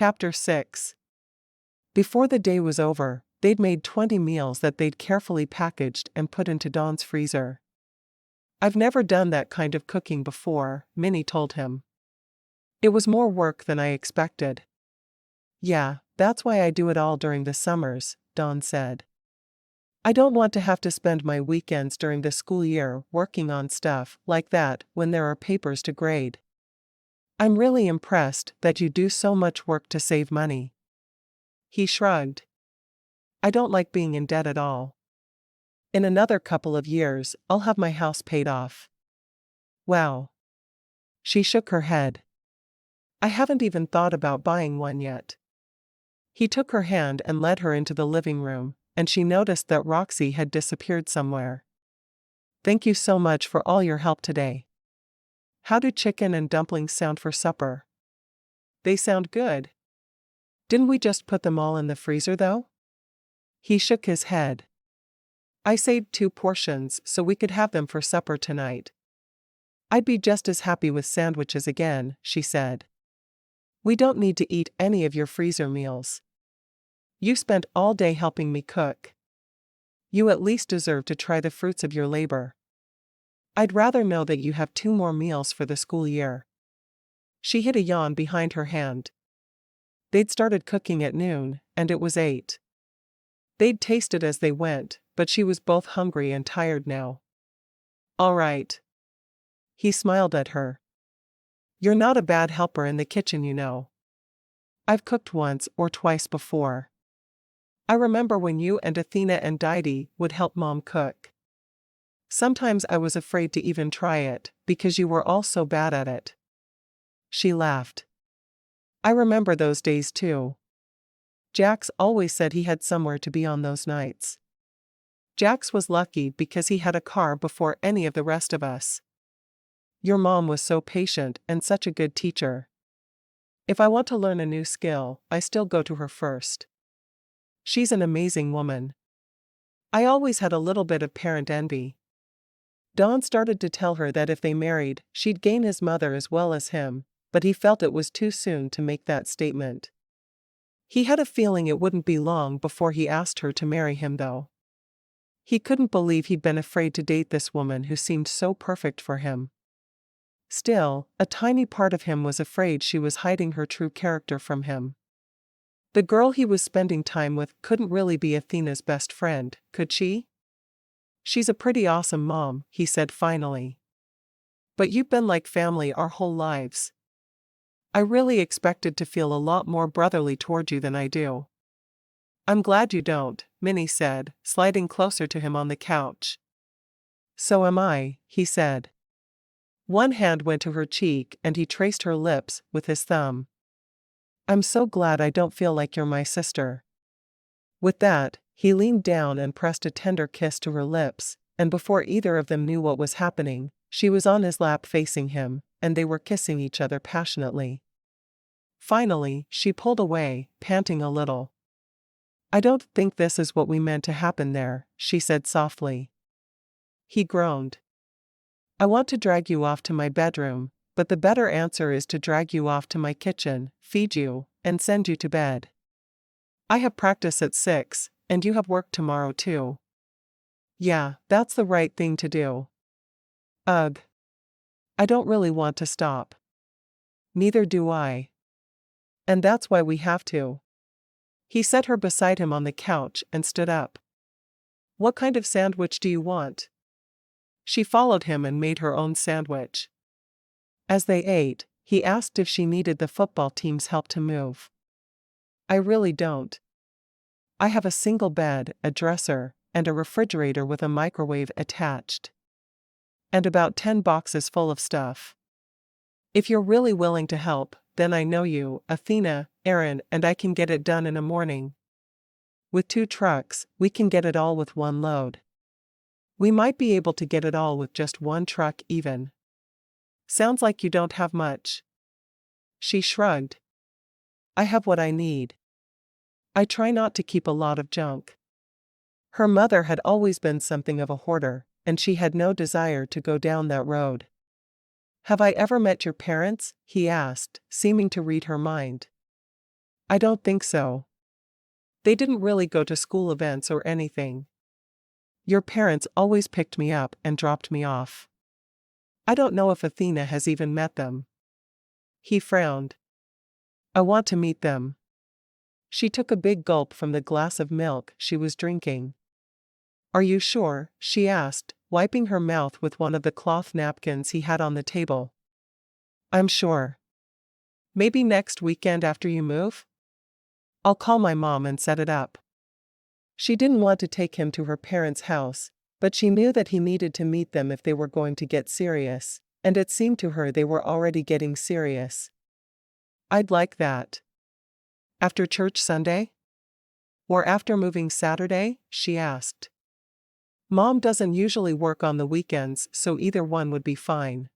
Chapter 6. Before the day was over, they'd made 20 meals that they'd carefully packaged and put into Don's freezer. "I've never done that kind of cooking before," Minnie told him. "It was more work than I expected." "Yeah, that's why I do it all during the summers," Don said. "I don't want to have to spend my weekends during the school year working on stuff like that when there are papers to grade. I'm really impressed that you do so much work to save money." He shrugged. "I don't like being in debt at all. In another couple of years, I'll have my house paid off." "Wow." She shook her head. "I haven't even thought about buying one yet." He took her hand and led her into the living room, and she noticed that Roxy had disappeared somewhere. "Thank you so much for all your help today. How do chicken and dumplings sound for supper?" "They sound good. Didn't we just put them all in the freezer though?" He shook his head. "I saved 2 portions so we could have them for supper tonight." "I'd be just as happy with sandwiches again," she said. "We don't need to eat any of your freezer meals. You spent all day helping me cook. You at least deserve to try the fruits of your labor. I'd rather know that you have 2 more meals for the school year." She hid a yawn behind her hand. They'd started cooking at noon, and it was 8. They'd tasted as they went, but she was both hungry and tired now. "All right." He smiled at her. "You're not a bad helper in the kitchen, you know. I've cooked once or twice before. I remember when you and Athena and Didi would help Mom cook. Sometimes I was afraid to even try it, because you were all so bad at it." She laughed. "I remember those days too. Jax always said he had somewhere to be on those nights. Jax was lucky because he had a car before any of the rest of us. Your mom was so patient and such a good teacher. If I want to learn a new skill, I still go to her first. She's an amazing woman." I always had a little bit of parent envy. Don started to tell her that if they married, she'd gain his mother as well as him, but he felt it was too soon to make that statement. He had a feeling it wouldn't be long before he asked her to marry him though. He couldn't believe he'd been afraid to date this woman who seemed so perfect for him. Still, a tiny part of him was afraid she was hiding her true character from him. The girl he was spending time with couldn't really be Athena's best friend, could she? "She's a pretty awesome mom," he said finally. "But you've been like family our whole lives. I really expected to feel a lot more brotherly toward you than I do." "I'm glad you don't," Minnie said, sliding closer to him on the couch. "So am I," he said. One hand went to her cheek and he traced her lips with his thumb. "I'm so glad I don't feel like you're my sister." With that, he leaned down and pressed a tender kiss to her lips, and before either of them knew what was happening, she was on his lap facing him, and they were kissing each other passionately. Finally, she pulled away, panting a little. "I don't think this is what we meant to happen there," she said softly. He groaned. "I want to drag you off to my bedroom, but the better answer is to drag you off to my kitchen, feed you, and send you to bed. I have practice at 6, and you have work tomorrow too." "Yeah, that's the right thing to do." "Ugh. I don't really want to stop." "Neither do I. And that's why we have to." He set her beside him on the couch and stood up. "What kind of sandwich do you want?" She followed him and made her own sandwich. As they ate, he asked if she needed the football team's help to move. "I really don't. I have a single bed, a dresser, and a refrigerator with a microwave attached. And about 10 boxes full of stuff. If you're really willing to help, then I know you, Athena, Aaron, and I can get it done in a morning. With 2 trucks, we can get it all with 1 load. We might be able to get it all with just 1 truck even." "Sounds like you don't have much." She shrugged. "I have what I need. I try not to keep a lot of junk." Her mother had always been something of a hoarder, and she had no desire to go down that road. "Have I ever met your parents?" he asked, seeming to read her mind. I don't think so. They didn't really go to school events or anything. Your parents always picked me up and dropped me off. I don't know if Athena has even met them. He frowned. I want to meet them. She took a big gulp from the glass of milk she was drinking. Are you sure? She asked, wiping her mouth with one of the cloth napkins he had on the table. I'm sure. Maybe next weekend after you move? I'll call my mom and set it up. She didn't want to take him to her parents' house, but she knew that he needed to meet them if they were going to get serious, and it seemed to her they were already getting serious. I'd like that. After church Sunday? Or after moving Saturday? She asked. Mom doesn't usually work on the weekends, so either one would be fine.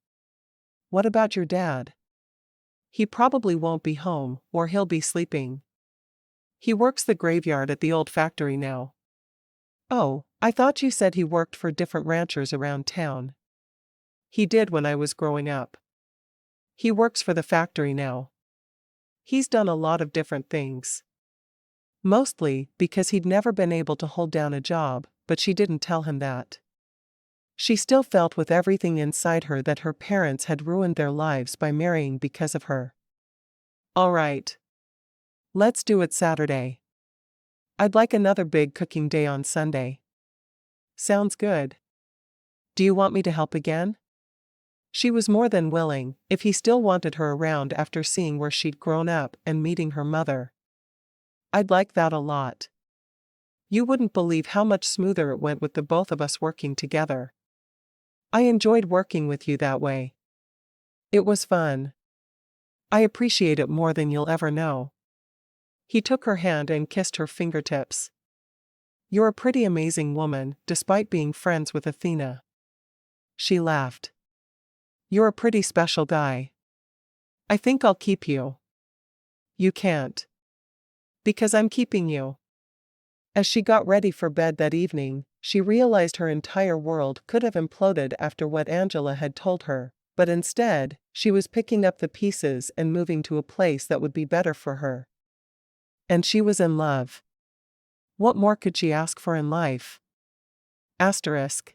What about your dad? He probably won't be home, or he'll be sleeping. He works the graveyard at the old factory now. Oh, I thought you said he worked for different ranchers around town. He did when I was growing up. He works for the factory now. He's done a lot of different things. Mostly because he'd never been able to hold down a job, but she didn't tell him that. She still felt with everything inside her that her parents had ruined their lives by marrying because of her. All right. Let's do it Saturday. I'd like another big cooking day on Sunday. Sounds good. Do you want me to help again? She was more than willing, if he still wanted her around after seeing where she'd grown up and meeting her mother. I'd like that a lot. You wouldn't believe how much smoother it went with the both of us working together. I enjoyed working with you that way. It was fun. I appreciate it more than you'll ever know. He took her hand and kissed her fingertips. You're a pretty amazing woman, despite being friends with Athena. She laughed. You're a pretty special guy. I think I'll keep you. You can't. Because I'm keeping you. As she got ready for bed that evening, she realized her entire world could have imploded after what Angela had told her, but instead, she was picking up the pieces and moving to a place that would be better for her. And she was in love. What more could she ask for in life? Asterisk.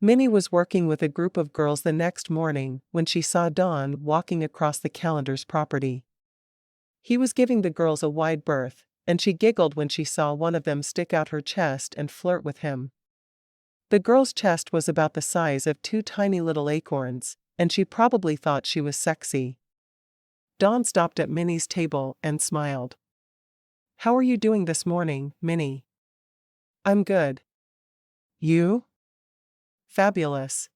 Minnie was working with a group of girls the next morning when she saw Don walking across the Callender's property. He was giving the girls a wide berth, and she giggled when she saw one of them stick out her chest and flirt with him. The girl's chest was about the size of two tiny little acorns, and she probably thought she was sexy. Don stopped at Minnie's table and smiled. How are you doing this morning, Minnie? I'm good. You? Fabulous.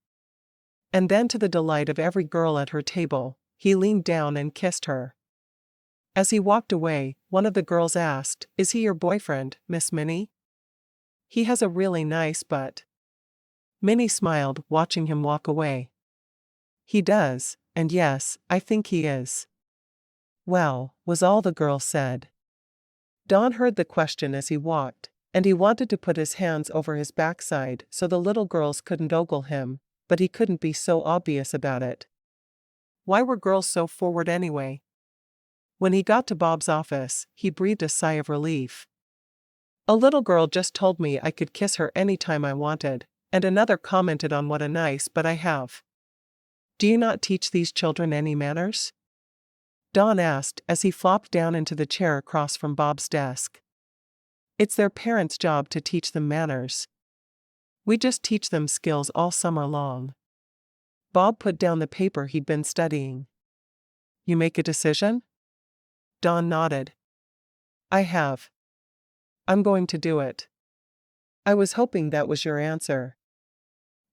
And then, to the delight of every girl at her table, he leaned down and kissed her. As he walked away, one of the girls asked, Is he your boyfriend, Miss Minnie? He has a really nice butt. Minnie smiled, watching him walk away. He does, and yes, I think he is. Well, was all the girl said. Don heard the question as he walked, and he wanted to put his hands over his backside so the little girls couldn't ogle him, but he couldn't be so obvious about it. Why were girls so forward anyway? When he got to Bob's office, he breathed a sigh of relief. A little girl just told me I could kiss her anytime I wanted, and another commented on what a nice butt I have. Do you not teach these children any manners? Don asked as he flopped down into the chair across from Bob's desk. It's their parents' job to teach them manners. We just teach them skills all summer long. Bob put down the paper he'd been studying. You make a decision? Don nodded. I have. I'm going to do it. I was hoping that was your answer.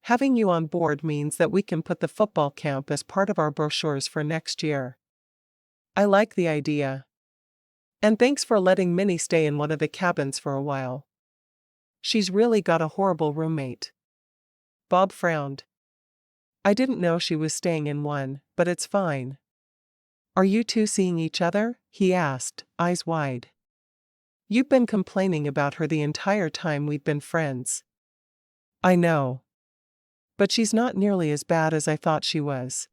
Having you on board means that we can put the football camp as part of our brochures for next year. I like the idea. And thanks for letting Minnie stay in one of the cabins for a while. She's really got a horrible roommate. Bob frowned. I didn't know she was staying in one, but it's fine. Are you two seeing each other? He asked, eyes wide. You've been complaining about her the entire time we've been friends. I know. But she's not nearly as bad as I thought she was.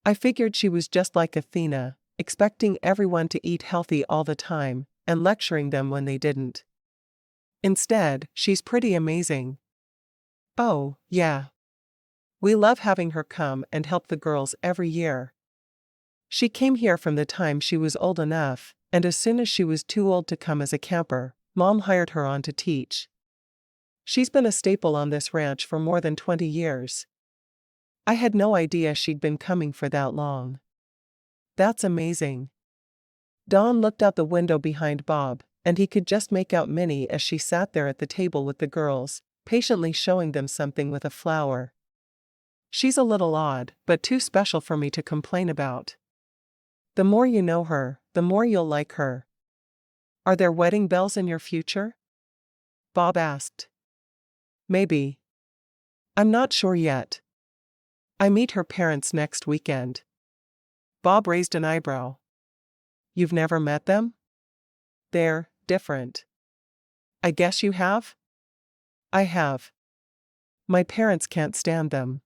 I figured she was just like Athena, expecting everyone to eat healthy all the time, and lecturing them when they didn't. Instead, she's pretty amazing. Oh, yeah. We love having her come and help the girls every year. She came here from the time she was old enough, and as soon as she was too old to come as a camper, Mom hired her on to teach. She's been a staple on this ranch for more than 20 years. I had no idea she'd been coming for that long. That's amazing. Dawn looked out the window behind Bob, and he could just make out Minnie as she sat there at the table with the girls, patiently showing them something with a flower. She's a little odd, but too special for me to complain about. The more you know her, the more you'll like her. Are there wedding bells in your future? Bob asked. Maybe. I'm not sure yet. I meet her parents next weekend. Bob raised an eyebrow. You've never met them? They're different. I guess you have? I have. My parents can't stand them.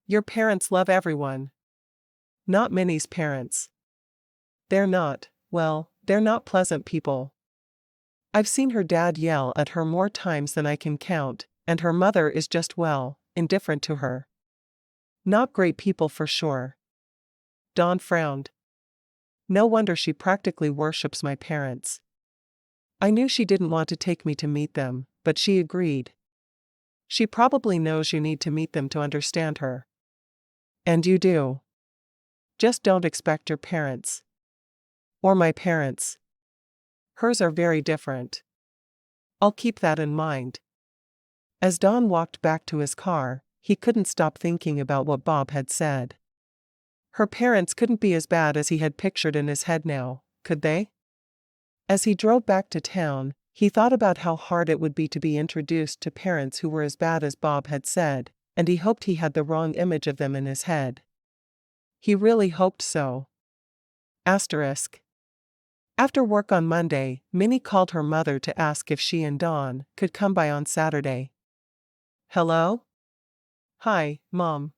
Your parents love everyone. Not Minnie's parents. They're not, well, they're not pleasant people. I've seen her dad yell at her more times than I can count, and her mother is just, well, indifferent to her. Not great people for sure. Dawn frowned. No wonder she practically worships my parents. I knew she didn't want to take me to meet them, but she agreed. She probably knows you need to meet them to understand her. And you do. Just don't expect your parents. Or my parents. Hers are very different. I'll keep that in mind. As Don walked back to his car, he couldn't stop thinking about what Bob had said. Her parents couldn't be as bad as he had pictured in his head now, could they? As he drove back to town, he thought about how hard it would be to be introduced to parents who were as bad as Bob had said, and he hoped he had the wrong image of them in his head. He really hoped so. Asterisk. After work on Monday, Minnie called her mother to ask if she and Dawn could come by on Saturday. Hello? Hi, Mom.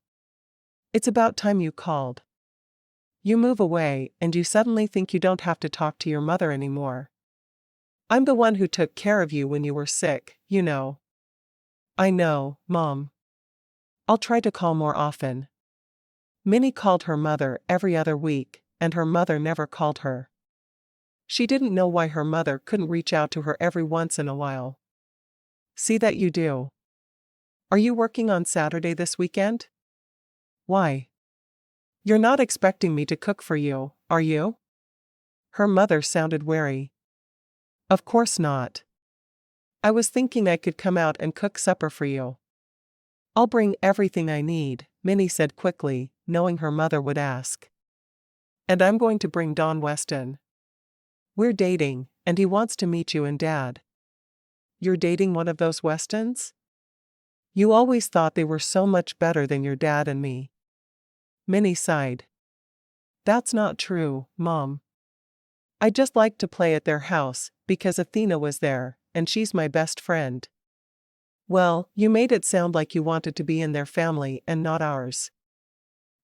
It's about time you called. You move away, and you suddenly think you don't have to talk to your mother anymore. I'm the one who took care of you when you were sick, you know. I know, Mom. I'll try to call more often. Minnie called her mother every other week, and her mother never called her. She didn't know why her mother couldn't reach out to her every once in a while. See that you do. Are you working on Saturday this weekend? Why? You're not expecting me to cook for you, are you? Her mother sounded wary. Of course not. I was thinking I could come out and cook supper for you. I'll bring everything I need, Minnie said quickly, knowing her mother would ask. And I'm going to bring Don Weston. We're dating, and he wants to meet you and Dad. You're dating one of those Westons? You always thought they were so much better than your dad and me. Minnie sighed. That's not true, Mom. I just liked to play at their house, because Athena was there, and she's my best friend. Well, you made it sound like you wanted to be in their family and not ours.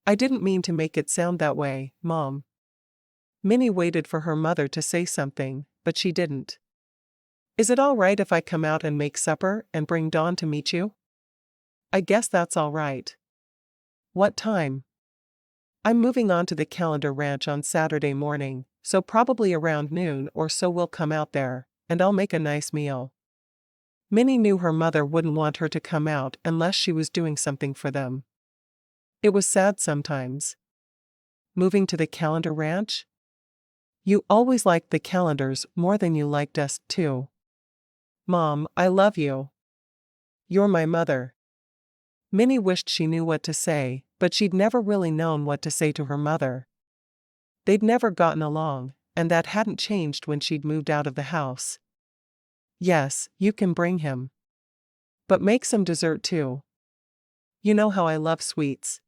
I didn't mean to make it sound that way, Mom. Minnie waited for her mother to say something, but she didn't. Is it all right if I come out and make supper and bring Dawn to meet you? I guess that's all right. What time? I'm moving on to the Calendar Ranch on Saturday morning, so probably around noon or so we'll come out there, and I'll make a nice meal. Minnie knew her mother wouldn't want her to come out unless she was doing something for them. It was sad sometimes. Moving to the Calendar Ranch? You always liked the Calendars more than you liked us, too. Mom, I love you. You're my mother. Minnie wished she knew what to say, but she'd never really known what to say to her mother. They'd never gotten along, and that hadn't changed when she'd moved out of the house. Yes, you can bring him. But make some dessert too. You know how I love sweets.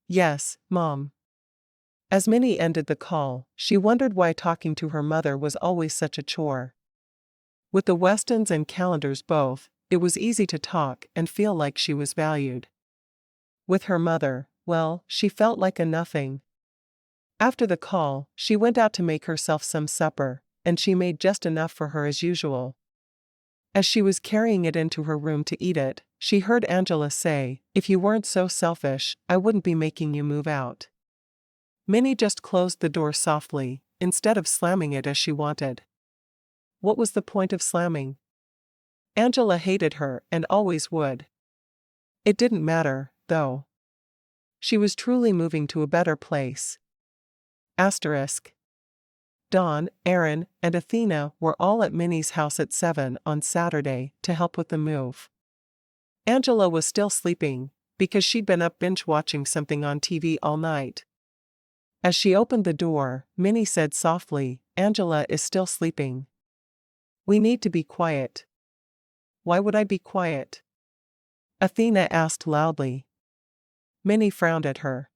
Yes, Mom. As Minnie ended the call, she wondered why talking to her mother was always such a chore. With the Westons and Calendars both, it was easy to talk and feel like she was valued. With her mother, well, she felt like a nothing. After the call, she went out to make herself some supper, and she made just enough for her as usual. As she was carrying it into her room to eat it, she heard Angela say, "If you weren't so selfish, I wouldn't be making you move out." Minnie just closed the door softly, instead of slamming it as she wanted. What was the point of slamming? Angela hated her and always would. It didn't matter, though. She was truly moving to a better place. Asterisk. Dawn, Aaron, and Athena were all at Minnie's house at 7 on Saturday to help with the move. Angela was still sleeping, because she'd been up binge-watching something on TV all night. As she opened the door, Minnie said softly, "Angela is still sleeping. We need to be quiet." "Why would I be quiet?" Athena asked loudly. Minnie frowned at her.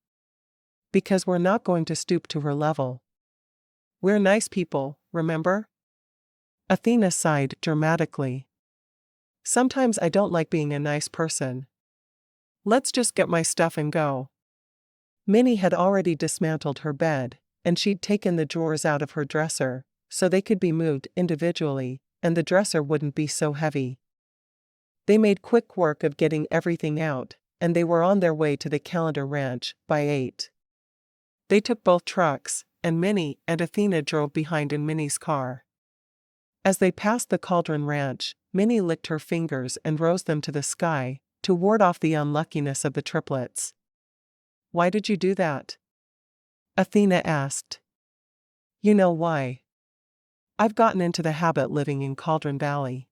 "Because we're not going to stoop to her level. We're nice people, remember?" Athena sighed dramatically. "Sometimes I don't like being a nice person. Let's just get my stuff and go." Minnie had already dismantled her bed, and she'd taken the drawers out of her dresser, so they could be moved individually, and the dresser wouldn't be so heavy. They made quick work of getting everything out, and they were on their way to the Calendar Ranch by 8. They took both trucks, and Minnie and Athena drove behind in Minnie's car. As they passed the Cauldron Ranch, Minnie licked her fingers and rose them to the sky, to ward off the unluckiness of the triplets. "Why did you do that?" Athena asked. "You know why. I've gotten into the habit living in Cauldron Valley.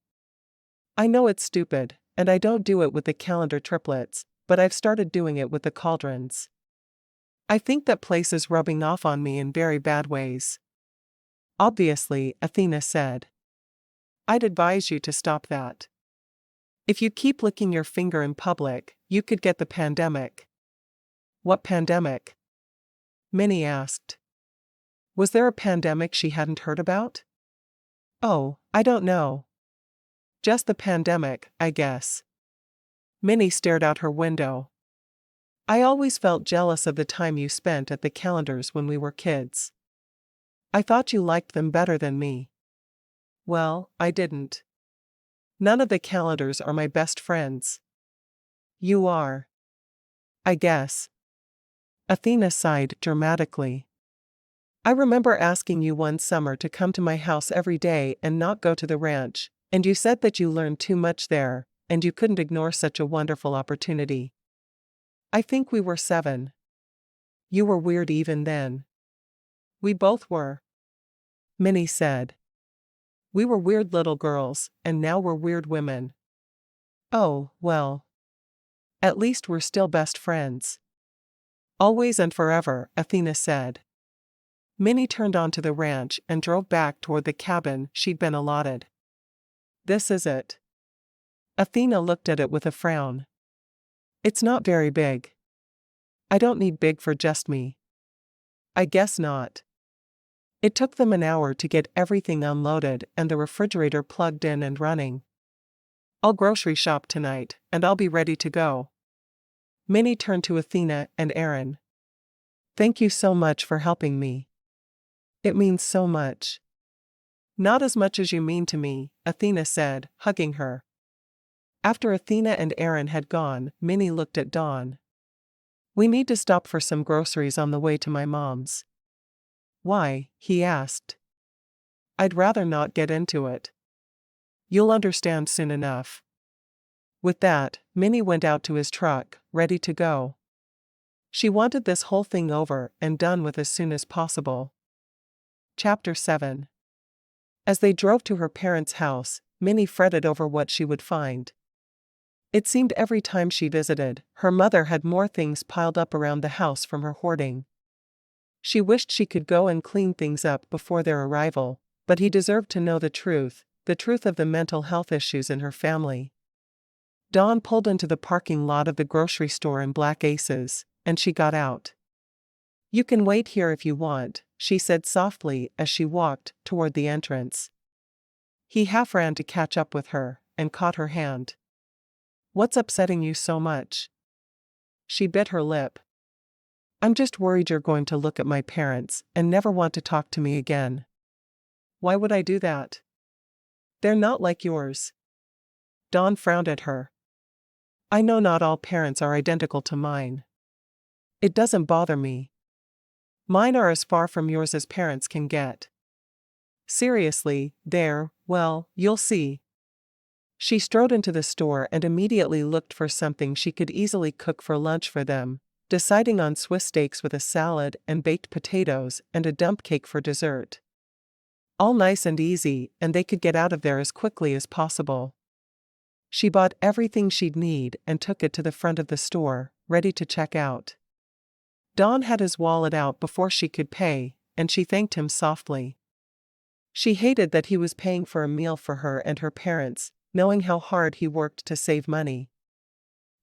I know it's stupid, and I don't do it with the Calendar triplets, but I've started doing it with the Cauldrons. I think that place is rubbing off on me in very bad ways." "Obviously," Athena said. "I'd advise you to stop that. If you keep licking your finger in public, you could get the pandemic." "What pandemic?" Minnie asked. Was there a pandemic she hadn't heard about? "Oh, I don't know. Just the pandemic, I guess." Minnie stared out her window. "I always felt jealous of the time you spent at the Calendars when we were kids. I thought you liked them better than me." "Well, I didn't. None of the Calendars are my best friends." "You are. I guess." Athena sighed dramatically. "I remember asking you one summer to come to my house every day and not go to the ranch, and you said that you learned too much there, and you couldn't ignore such a wonderful opportunity. I think we were 7. You were weird even then." "We both were," Minnie said. "We were weird little girls, and now we're weird women." "Oh, well. At least we're still best friends." "Always and forever," Athena said. Minnie turned onto the ranch and drove back toward the cabin she'd been allotted. "This is it." Athena looked at it with a frown. "It's not very big." "I don't need big for just me." "I guess not." It took them an hour to get everything unloaded and the refrigerator plugged in and running. "I'll grocery shop tonight, and I'll be ready to go." Minnie turned to Athena and Aaron. "Thank you so much for helping me. It means so much." "Not as much as you mean to me," Athena said, hugging her. After Athena and Aaron had gone, Minnie looked at Dawn. "We need to stop for some groceries on the way to my mom's." "Why?" he asked. "I'd rather not get into it. You'll understand soon enough." With that, Minnie went out to his truck, ready to go. She wanted this whole thing over and done with as soon as possible. Chapter 7. As they drove to her parents' house, Minnie fretted over what she would find. It seemed every time she visited, her mother had more things piled up around the house from her hoarding. She wished she could go and clean things up before their arrival, but he deserved to know the truth of the mental health issues in her family. Dawn pulled into the parking lot of the grocery store in Black Aces, and she got out. "You can wait here if you want," she said softly as she walked toward the entrance. He half ran to catch up with her, and caught her hand. "What's upsetting you so much?" She bit her lip. I'm just worried you're going to look at my parents and never want to talk to me again. Why would I do that? They're not like yours. Dawn frowned at her. I know not all parents are identical to mine. It doesn't bother me. Mine are as far from yours as parents can get. Seriously, well, you'll see. She strode into the store and immediately looked for something she could easily cook for lunch for them, deciding on Swiss steaks with a salad and baked potatoes and a dump cake for dessert. All nice and easy, and they could get out of there as quickly as possible. She bought everything she'd need and took it to the front of the store, ready to check out. Don had his wallet out before she could pay, and she thanked him softly. She hated that he was paying for a meal for her and her parents, knowing how hard he worked to save money.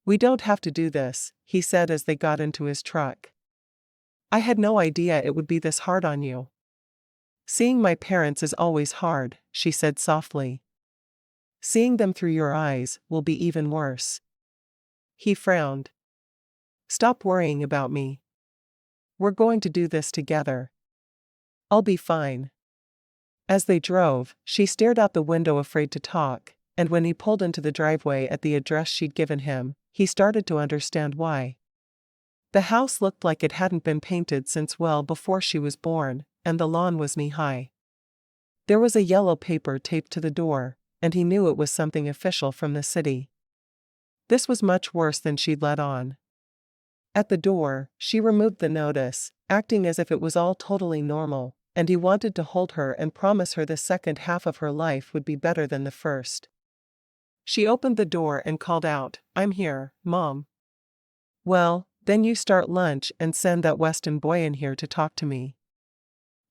We don't have to do this, he said as they got into his truck. I had no idea it would be this hard on you. Seeing my parents is always hard, she said softly. Seeing them through your eyes will be even worse. He frowned. Stop worrying about me. We're going to do this together. I'll be fine. As they drove, she stared out the window afraid to talk, and when he pulled into the driveway at the address she'd given him, he started to understand why. The house looked like it hadn't been painted since well before she was born, and the lawn was knee-high. There was a yellow paper taped to the door, and he knew it was something official from the city. This was much worse than she'd let on. At the door, she removed the notice, acting as if it was all totally normal, and he wanted to hold her and promise her the second half of her life would be better than the first. She opened the door and called out, I'm here, Mom. Well, then you start lunch and send that Weston boy in here to talk to me.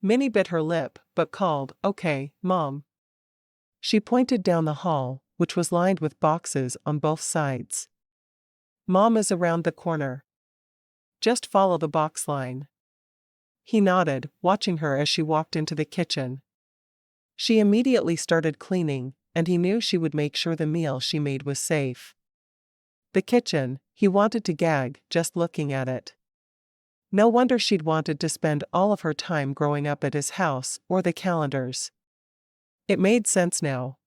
Minnie bit her lip, but called, Okay, Mom. She pointed down the hall, which was lined with boxes on both sides. Mom is around the corner. Just follow the box line. He nodded, watching her as she walked into the kitchen. She immediately started cleaning, and he knew she would make sure the meal she made was safe. The kitchen, he wanted to gag just looking at it. No wonder she'd wanted to spend all of her time growing up at his house or the calendars. It made sense now.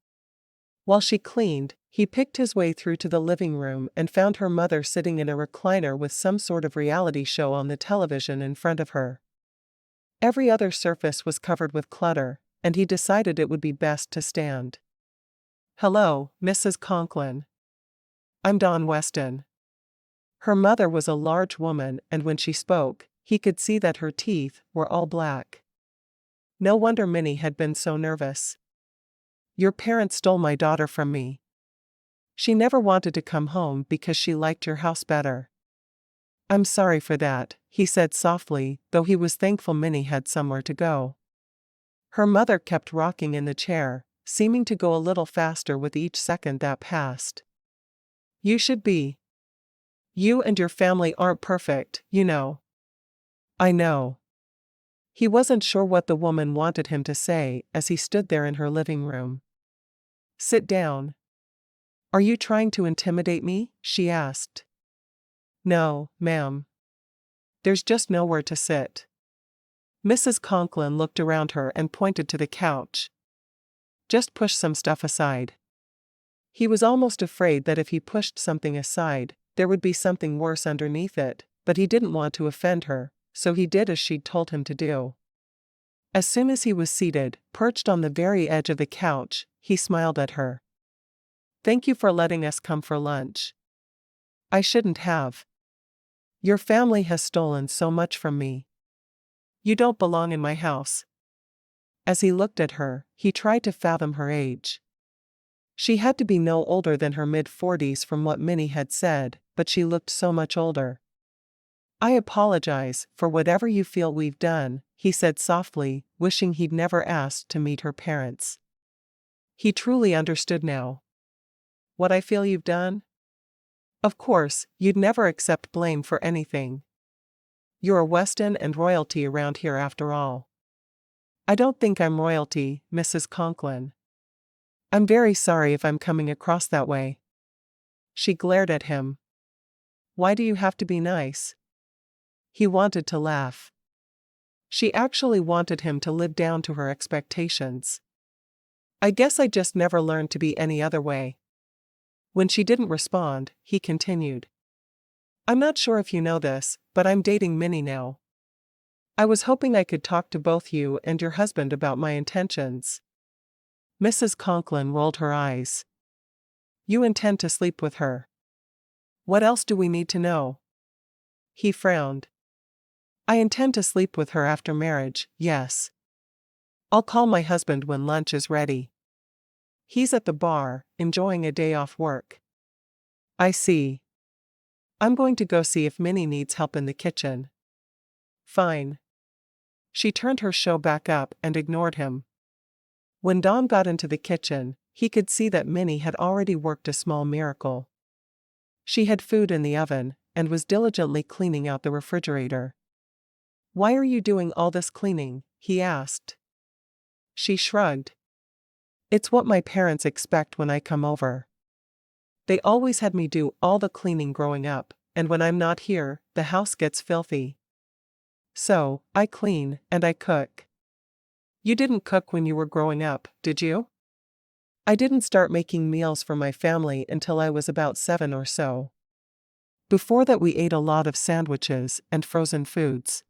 While she cleaned, he picked his way through to the living room and found her mother sitting in a recliner with some sort of reality show on the television in front of her. Every other surface was covered with clutter, and he decided it would be best to stand. Hello, Mrs. Conklin. I'm Dawn Weston. Her mother was a large woman, and when she spoke, he could see that her teeth were all black. No wonder Minnie had been so nervous. Your parents stole my daughter from me. She never wanted to come home because she liked your house better. I'm sorry for that, he said softly, though he was thankful Minnie had somewhere to go. Her mother kept rocking in the chair, seeming to go a little faster with each second that passed. You should be. You and your family aren't perfect, you know. I know. He wasn't sure what the woman wanted him to say as he stood there in her living room. Sit down. Are you trying to intimidate me? She asked. No, ma'am. There's just nowhere to sit. Mrs. Conklin looked around her and pointed to the couch. Just push some stuff aside. He was almost afraid that if he pushed something aside, there would be something worse underneath it, but he didn't want to offend her, so he did as she'd told him to do. As soon as he was seated, perched on the very edge of the couch, he smiled at her. Thank you for letting us come for lunch. I shouldn't have. Your family has stolen so much from me. You don't belong in my house. As he looked at her, he tried to fathom her age. She had to be no older than her mid-40s from what Minnie had said, but she looked so much older. I apologize for whatever you feel we've done, he said softly, wishing he'd never asked to meet her parents. He truly understood now. What I feel you've done? Of course, you'd never accept blame for anything. You're a Weston and royalty around here after all. I don't think I'm royalty, Mrs. Conklin. I'm very sorry if I'm coming across that way. She glared at him. Why do you have to be nice? He wanted to laugh. She actually wanted him to live down to her expectations. I guess I just never learned to be any other way. When she didn't respond, he continued. I'm not sure if you know this, but I'm dating Minnie now. I was hoping I could talk to both you and your husband about my intentions. Mrs. Conklin rolled her eyes. You intend to sleep with her. What else do we need to know? He frowned. I intend to sleep with her after marriage, yes. I'll call my husband when lunch is ready. He's at the bar, enjoying a day off work. I see. I'm going to go see if Minnie needs help in the kitchen. Fine. She turned her show back up and ignored him. When Dawn got into the kitchen, he could see that Minnie had already worked a small miracle. She had food in the oven, and was diligently cleaning out the refrigerator. Why are you doing all this cleaning? He asked. She shrugged. It's what my parents expect when I come over. They always had me do all the cleaning growing up, and when I'm not here, the house gets filthy. So, I clean, and I cook. You didn't cook when you were growing up, did you? I didn't start making meals for my family until I was about 7 or so. Before that we ate a lot of sandwiches and frozen foods.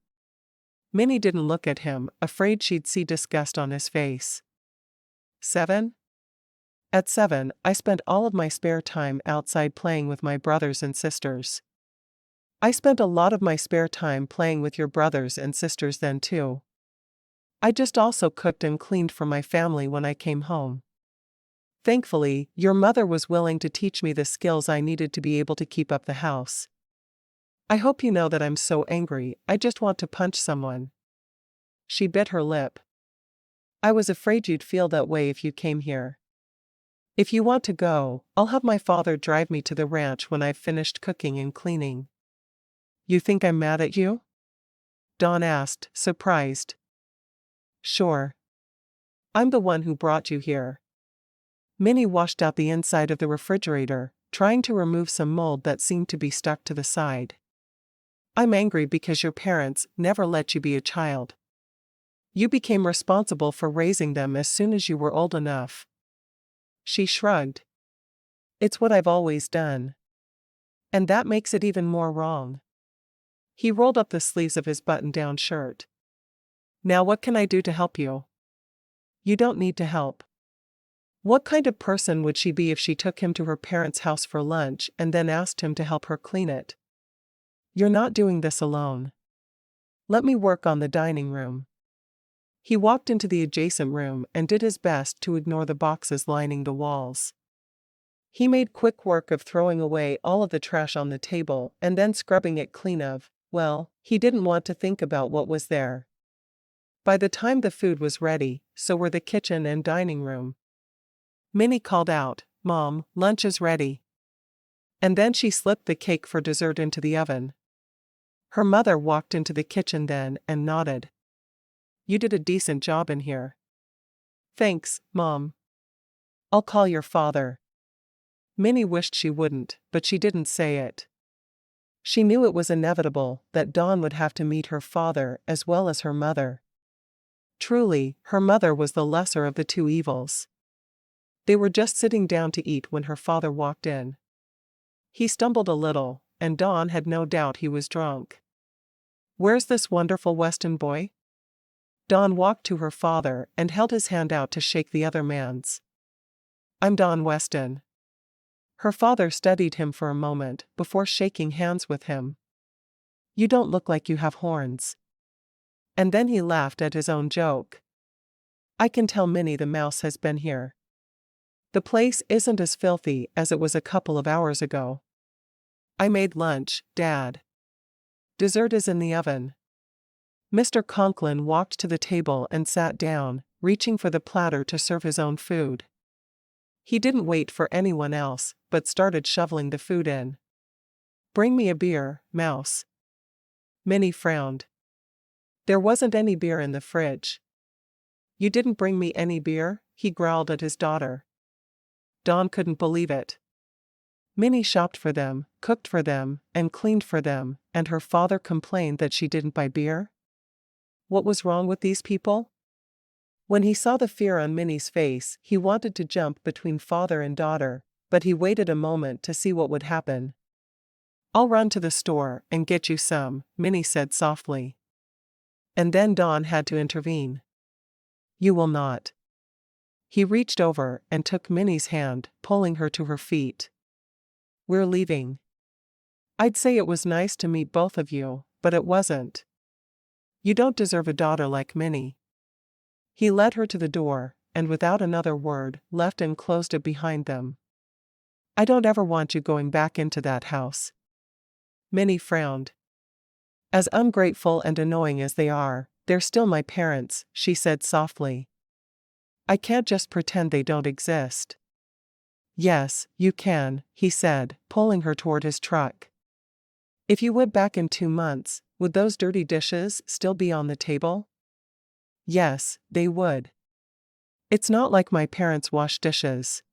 Minnie didn't look at him, afraid she'd see disgust on his face. 7? At 7, I spent all of my spare time outside playing with my brothers and sisters. I spent a lot of my spare time playing with your brothers and sisters then too. I just also cooked and cleaned for my family when I came home. Thankfully, your mother was willing to teach me the skills I needed to be able to keep up the house. I hope you know that I'm so angry, I just want to punch someone. She bit her lip. I was afraid you'd feel that way if you came here. If you want to go, I'll have my father drive me to the ranch when I've finished cooking and cleaning. You think I'm mad at you? Dawn asked, surprised. Sure. I'm the one who brought you here. Minnie washed out the inside of the refrigerator, trying to remove some mold that seemed to be stuck to the side. I'm angry because your parents never let you be a child. You became responsible for raising them as soon as you were old enough. She shrugged. It's what I've always done. And that makes it even more wrong. He rolled up the sleeves of his button-down shirt. Now what can I do to help you? You don't need to help. What kind of person would she be if she took him to her parents' house for lunch and then asked him to help her clean it? You're not doing this alone. Let me work on the dining room. He walked into the adjacent room and did his best to ignore the boxes lining the walls. He made quick work of throwing away all of the trash on the table and then scrubbing it clean of, well, he didn't want to think about what was there. By the time the food was ready, so were the kitchen and dining room. Minnie called out, Mom, lunch is ready. And then she slipped the cake for dessert into the oven. Her mother walked into the kitchen then and nodded. You did a decent job in here. Thanks, Mom. I'll call your father. Minnie wished she wouldn't, but she didn't say it. She knew it was inevitable that Dawn would have to meet her father as well as her mother. Truly, her mother was the lesser of the two evils. They were just sitting down to eat when her father walked in. He stumbled a little, and Dawn had no doubt he was drunk. Where's this wonderful Weston boy? Dawn walked to her father and held his hand out to shake the other man's. I'm Don Weston. Her father studied him for a moment before shaking hands with him. You don't look like you have horns. And then he laughed at his own joke. I can tell Minnie the mouse has been here. The place isn't as filthy as it was a couple of hours ago. I made lunch, Dad. Dessert is in the oven. Mr. Conklin walked to the table and sat down, reaching for the platter to serve his own food. He didn't wait for anyone else, but started shoveling the food in. Bring me a beer, Mouse. Minnie frowned. There wasn't any beer in the fridge. You didn't bring me any beer? He growled at his daughter. Dawn couldn't believe it. Minnie shopped for them, cooked for them, and cleaned for them, and her father complained that she didn't buy beer? What was wrong with these people? When he saw the fear on Minnie's face, he wanted to jump between father and daughter, but he waited a moment to see what would happen. "I'll run to the store and get you some," Minnie said softly. And then Don had to intervene. "You will not." He reached over and took Minnie's hand, pulling her to her feet. "We're leaving. I'd say it was nice to meet both of you, but it wasn't. You don't deserve a daughter like Minnie." He led her to the door, and without another word, left and closed it behind them. "I don't ever want you going back into that house." Minnie frowned. "As ungrateful and annoying as they are, they're still my parents," she said softly. "I can't just pretend they don't exist." "Yes, you can," he said, pulling her toward his truck. "If you went back in 2 months, would those dirty dishes still be on the table?" "Yes, they would. It's not like my parents wash dishes."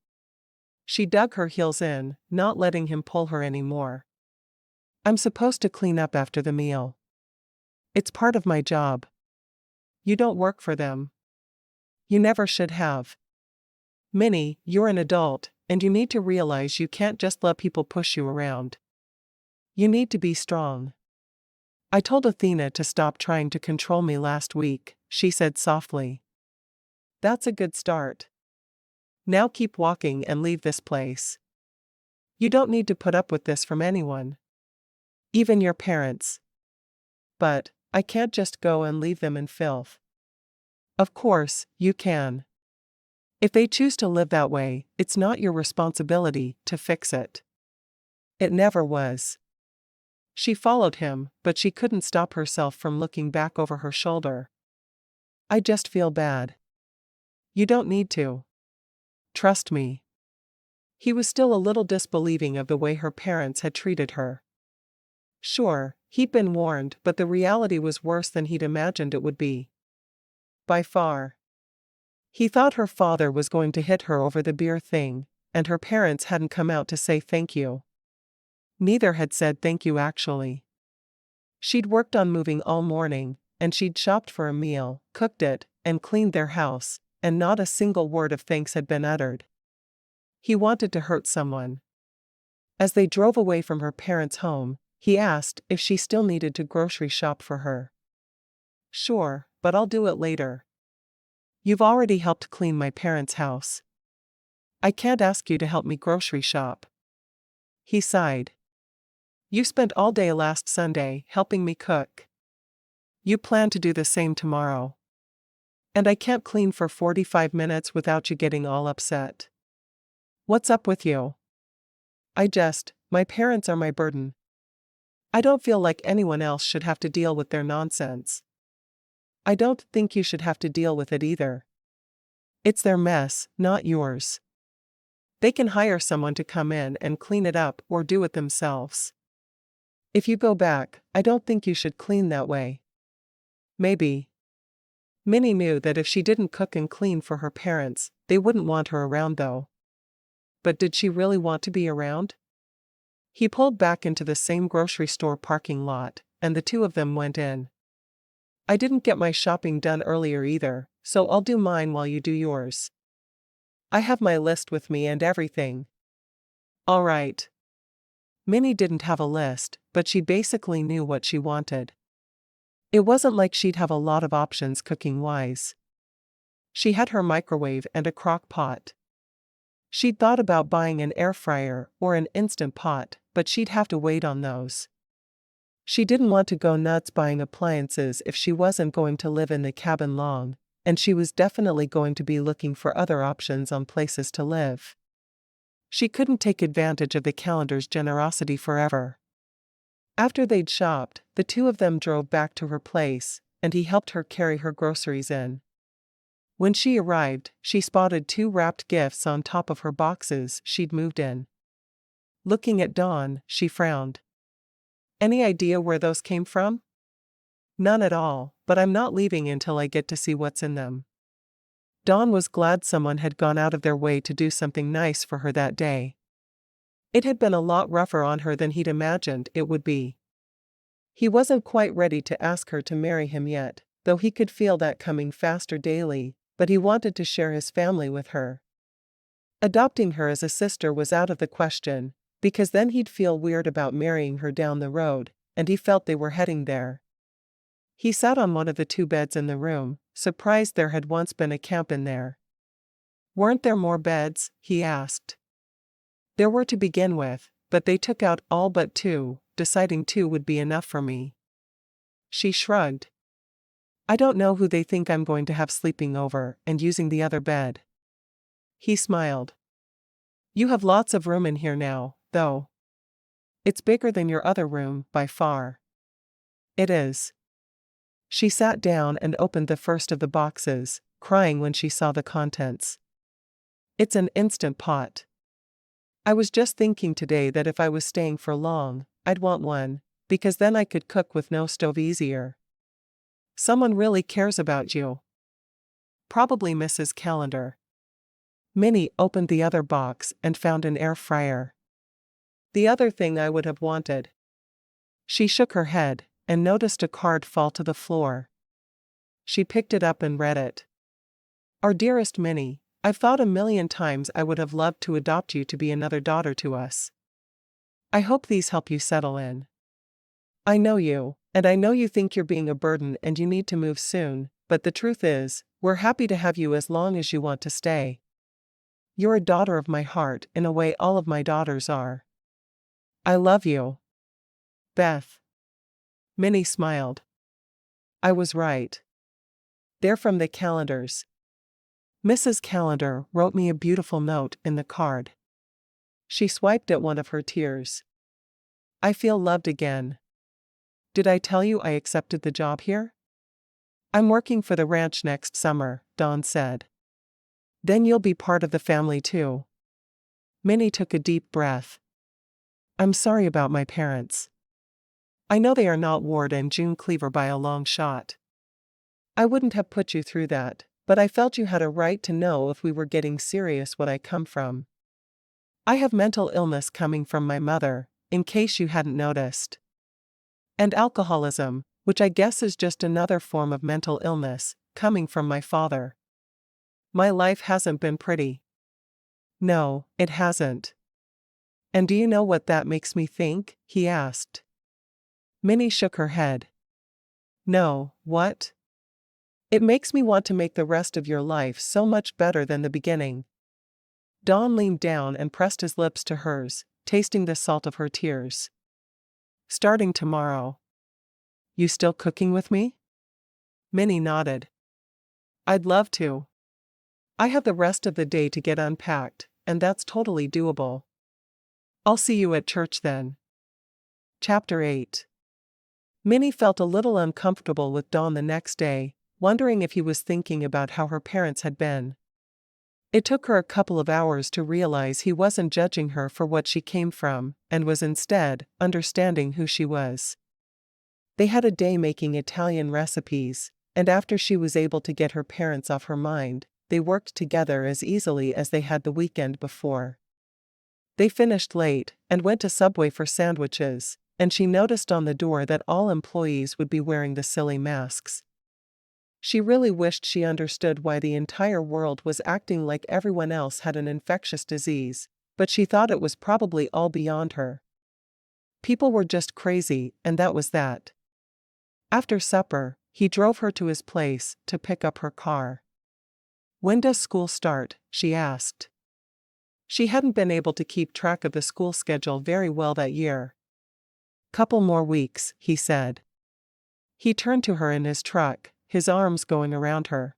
She dug her heels in, not letting him pull her anymore. "I'm supposed to clean up after the meal. It's part of my job. You don't work for them. You never should have. Minnie, you're an adult, and you need to realize you can't just let people push you around. You need to be strong. I told Athena to stop trying to control me last week," she said softly. "That's a good start. Now keep walking and leave this place. You don't need to put up with this from anyone. Even your parents." "But I can't just go and leave them in filth." "Of course, you can. If they choose to live that way, it's not your responsibility to fix it. It never was." She followed him, but she couldn't stop herself from looking back over her shoulder. "I just feel bad." "You don't need to. Trust me." He was still a little disbelieving of the way her parents had treated her. Sure, he'd been warned, but the reality was worse than he'd imagined it would be. By far. He thought her father was going to hit her over the beer thing, and her parents hadn't come out to say thank you. Neither had said thank you actually. She'd worked on moving all morning, and she'd shopped for a meal, cooked it, and cleaned their house, and not a single word of thanks had been uttered. He wanted to hurt someone. As they drove away from her parents' home, he asked if she still needed to grocery shop for her. "Sure, but I'll do it later. You've already helped clean my parents' house. I can't ask you to help me grocery shop." He sighed. "You spent all day last Sunday helping me cook. You plan to do the same tomorrow. And I can't clean for 45 minutes without you getting all upset. What's up with you?" My parents are my burden. I don't feel like anyone else should have to deal with their nonsense." "I don't think you should have to deal with it either. It's their mess, not yours. They can hire someone to come in and clean it up or do it themselves. If you go back, I don't think you should clean that way." "Maybe." Minnie knew that if she didn't cook and clean for her parents, they wouldn't want her around though. But did she really want to be around? He pulled back into the same grocery store parking lot, and the two of them went in. "I didn't get my shopping done earlier either, so I'll do mine while you do yours. I have my list with me and everything." "All right." Minnie didn't have a list, but she basically knew what she wanted. It wasn't like she'd have a lot of options cooking-wise. She had her microwave and a crock pot. She'd thought about buying an air fryer or an instant pot, but she'd have to wait on those. She didn't want to go nuts buying appliances if she wasn't going to live in the cabin long, and she was definitely going to be looking for other options on places to live. She couldn't take advantage of the calendar's generosity forever. After they'd shopped, the two of them drove back to her place, and he helped her carry her groceries in. When she arrived, she spotted 2 wrapped gifts on top of her boxes she'd moved in. Looking at Dawn, she frowned. "Any idea where those came from?" "None at all, but I'm not leaving until I get to see what's in them." Dawn was glad someone had gone out of their way to do something nice for her that day. It had been a lot rougher on her than he'd imagined it would be. He wasn't quite ready to ask her to marry him yet, though he could feel that coming faster daily, but he wanted to share his family with her. Adopting her as a sister was out of the question, because then he'd feel weird about marrying her down the road, and he felt they were heading there. He sat on one of the 2 beds in the room, surprised there had once been a camp in there. "Weren't there more beds?" he asked. "There were to begin with, but they took out all but 2, deciding 2 would be enough for me." She shrugged. "I don't know who they think I'm going to have sleeping over and using the other bed." He smiled. "You have lots of room in here now, though. It's bigger than your other room, by far." "It is." She sat down and opened the first of the boxes, crying when she saw the contents. "It's an Instant Pot. I was just thinking today that if I was staying for long, I'd want one, because then I could cook with no stove easier." "Someone really cares about you." "Probably Mrs. Calendar." Minnie opened the other box and found an air fryer. "The other thing I would have wanted." She shook her head and noticed a card fall to the floor. She picked it up and read it. "Our dearest Minnie, I've thought a million times I would have loved to adopt you to be another daughter to us. I hope these help you settle in. I know you, and I know you think you're being a burden and you need to move soon, but the truth is, we're happy to have you as long as you want to stay. You're a daughter of my heart in a way all of my daughters are. I love you. Beth." Minnie smiled. "I was right. They're from the Calendars. Mrs. Calendar wrote me a beautiful note in the card." She swiped at one of her tears. "I feel loved again. Did I tell you I accepted the job here?" "I'm working for the ranch next summer," Dawn said. "Then you'll be part of the family too." Minnie took a deep breath. "I'm sorry about my parents. I know they are not Ward and June Cleaver by a long shot. I wouldn't have put you through that, but I felt you had a right to know if we were getting serious what I come from. I have mental illness coming from my mother, in case you hadn't noticed. And alcoholism, which I guess is just another form of mental illness, coming from my father. My life hasn't been pretty." "No, it hasn't." "And do you know what that makes me think?" he asked. Minnie shook her head. "No, what?" "It makes me want to make the rest of your life so much better than the beginning." Dawn leaned down and pressed his lips to hers, tasting the salt of her tears. "Starting tomorrow. You still cooking with me?" Minnie nodded. "I'd love to. I have the rest of the day to get unpacked, and that's totally doable. I'll see you at church then." Chapter 8. Minnie felt a little uncomfortable with Dawn the next day, wondering if he was thinking about how her parents had been. It took her a couple of hours to realize he wasn't judging her for what she came from, and was instead understanding who she was. They had a day making Italian recipes, and after she was able to get her parents off her mind, they worked together as easily as they had the weekend before. They finished late and went to Subway for sandwiches, and she noticed on the door that all employees would be wearing the silly masks. She really wished she understood why the entire world was acting like everyone else had an infectious disease, but she thought it was probably all beyond her. People were just crazy, and that was that. After supper, he drove her to his place to pick up her car. "When does school start?" she asked. She hadn't been able to keep track of the school schedule very well that year. "Couple more weeks," he said. He turned to her in his truck, his arms going around her.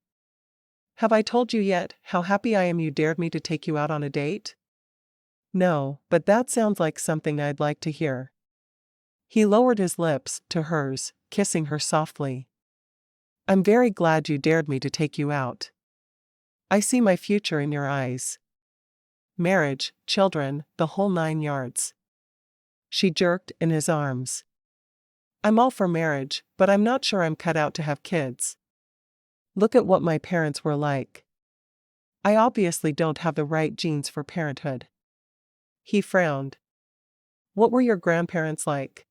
"Have I told you yet how happy I am you dared me to take you out on a date?" "No, but that sounds like something I'd like to hear." He lowered his lips to hers, kissing her softly. "I'm very glad you dared me to take you out. I see my future in your eyes. Marriage, children, the whole 9 yards." She jerked in his arms. "I'm all for marriage, but I'm not sure I'm cut out to have kids. Look at what my parents were like. I obviously don't have the right genes for parenthood." He frowned. What were your grandparents like?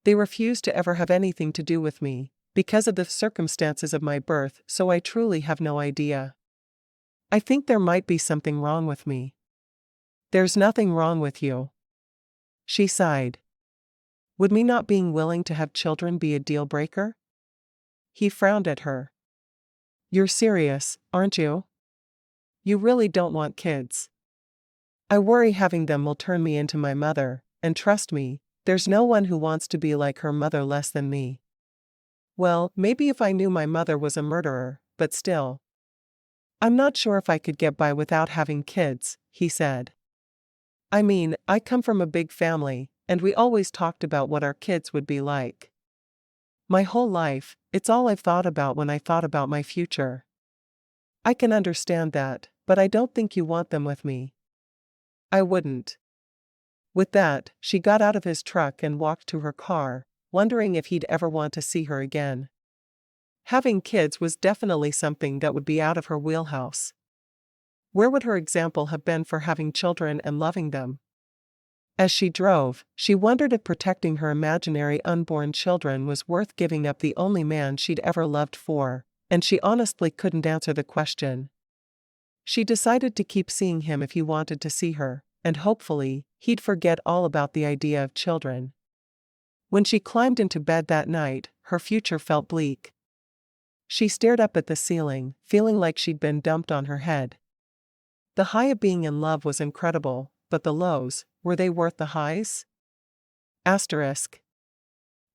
They refused to ever have anything to do with me, because of the circumstances of my birth, so I truly have no idea. I think there might be something wrong with me. There's nothing wrong with you. She sighed. Would me not being willing to have children be a deal breaker? He frowned at her. You're serious, aren't you? You really don't want kids. I worry having them will turn me into my mother, and trust me, there's no one who wants to be like her mother less than me. Well, maybe if I knew my mother was a murderer, but still. I'm not sure if I could get by without having kids, he said. I mean, I come from a big family, and we always talked about what our kids would be like. My whole life, it's all I've thought about when I thought about my future. I can understand that, but I don't think you want them with me. I wouldn't. With that, she got out of his truck and walked to her car, wondering if he'd ever want to see her again. Having kids was definitely something that would be out of her wheelhouse. Where would her example have been for having children and loving them? As she drove, she wondered if protecting her imaginary unborn children was worth giving up the only man she'd ever loved for, and she honestly couldn't answer the question. She decided to keep seeing him if he wanted to see her, and hopefully, he'd forget all about the idea of children. When she climbed into bed that night, her future felt bleak. She stared up at the ceiling, feeling like she'd been dumped on her head. The high of being in love was incredible, but the lows, were they worth the highs? Asterisk.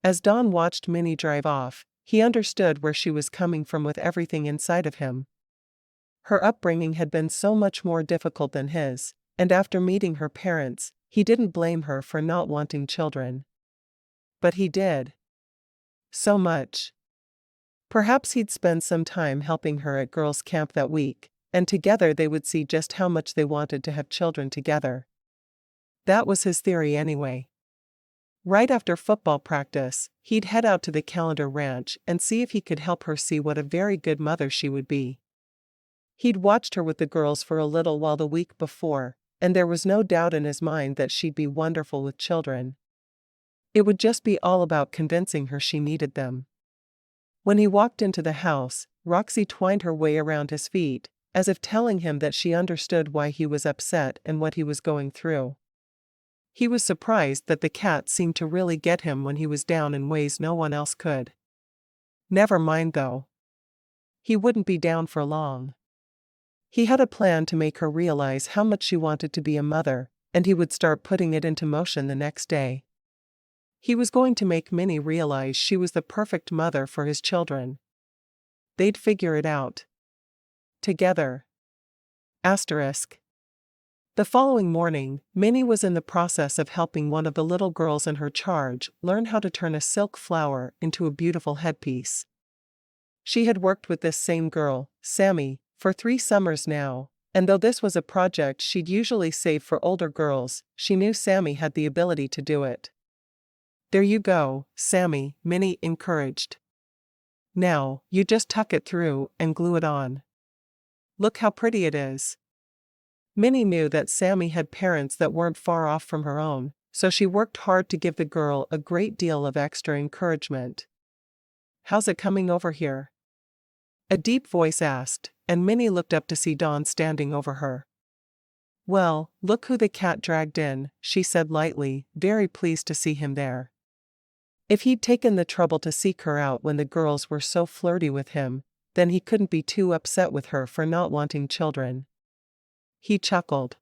As Don watched Minnie drive off, he understood where she was coming from with everything inside of him. Her upbringing had been so much more difficult than his, and after meeting her parents, he didn't blame her for not wanting children. But he did. So much. Perhaps he'd spend some time helping her at girls' camp that week, and together they would see just how much they wanted to have children together. That was his theory anyway. Right after football practice, he'd head out to the Calendar Ranch and see if he could help her see what a very good mother she would be. He'd watched her with the girls for a little while the week before, and there was no doubt in his mind that she'd be wonderful with children. It would just be all about convincing her she needed them. When he walked into the house, Roxy twined her way around his feet, as if telling him that she understood why he was upset and what he was going through. He was surprised that the cat seemed to really get him when he was down in ways no one else could. Never mind though. He wouldn't be down for long. He had a plan to make her realize how much she wanted to be a mother, and he would start putting it into motion the next day. He was going to make Minnie realize she was the perfect mother for his children. They'd figure it out. Together. Asterisk. The following morning, Minnie was in the process of helping one of the little girls in her charge learn how to turn a silk flower into a beautiful headpiece. She had worked with this same girl, Sammy, for 3 summers now, and though this was a project she'd usually save for older girls, she knew Sammy had the ability to do it. There you go, Sammy, Minnie encouraged. Now, you just tuck it through and glue it on. Look how pretty it is. Minnie knew that Sammy had parents that weren't far off from her own, so she worked hard to give the girl a great deal of extra encouragement. How's it coming over here? A deep voice asked, and Minnie looked up to see Don standing over her. Well, look who the cat dragged in, she said lightly, very pleased to see him there. If he'd taken the trouble to seek her out when the girls were so flirty with him, then he couldn't be too upset with her for not wanting children. He chuckled.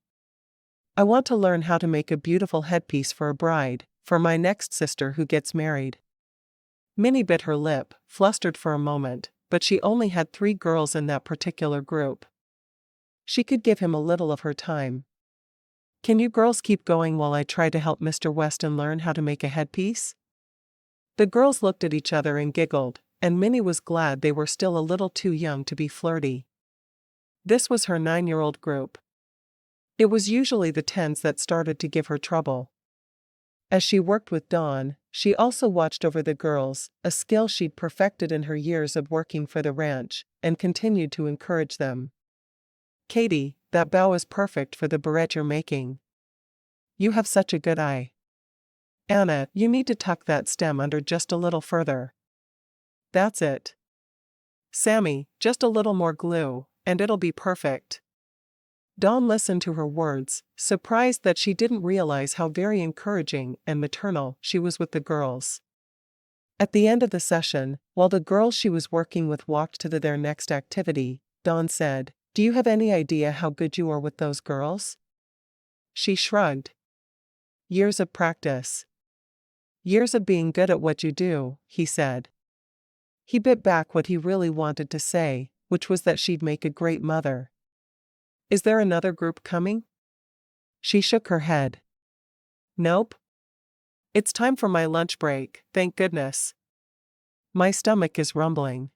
I want to learn how to make a beautiful headpiece for a bride, for my next sister who gets married. Minnie bit her lip, flustered for a moment, but she only had 3 girls in that particular group. She could give him a little of her time. Can you girls keep going while I try to help Mr. Weston learn how to make a headpiece? The girls looked at each other and giggled, and Minnie was glad they were still a little too young to be flirty. This was her 9-year-old group. It was usually the 10s that started to give her trouble. As she worked with Dawn, she also watched over the girls, a skill she'd perfected in her years of working for the ranch, and continued to encourage them. Katie, that bow is perfect for the barrette you're making. You have such a good eye. Anna, you need to tuck that stem under just a little further. That's it. Sammy, just a little more glue, and it'll be perfect. Dawn listened to her words, surprised that she didn't realize how very encouraging and maternal she was with the girls. At the end of the session, while the girls she was working with walked to their next activity, Dawn said, "Do you have any idea how good you are with those girls?" She shrugged. "Years of practice. Years of being good at what you do," he said. He bit back what he really wanted to say, which was that she'd make a great mother. "Is there another group coming?" She shook her head. "Nope. It's time for my lunch break, thank goodness. My stomach is rumbling."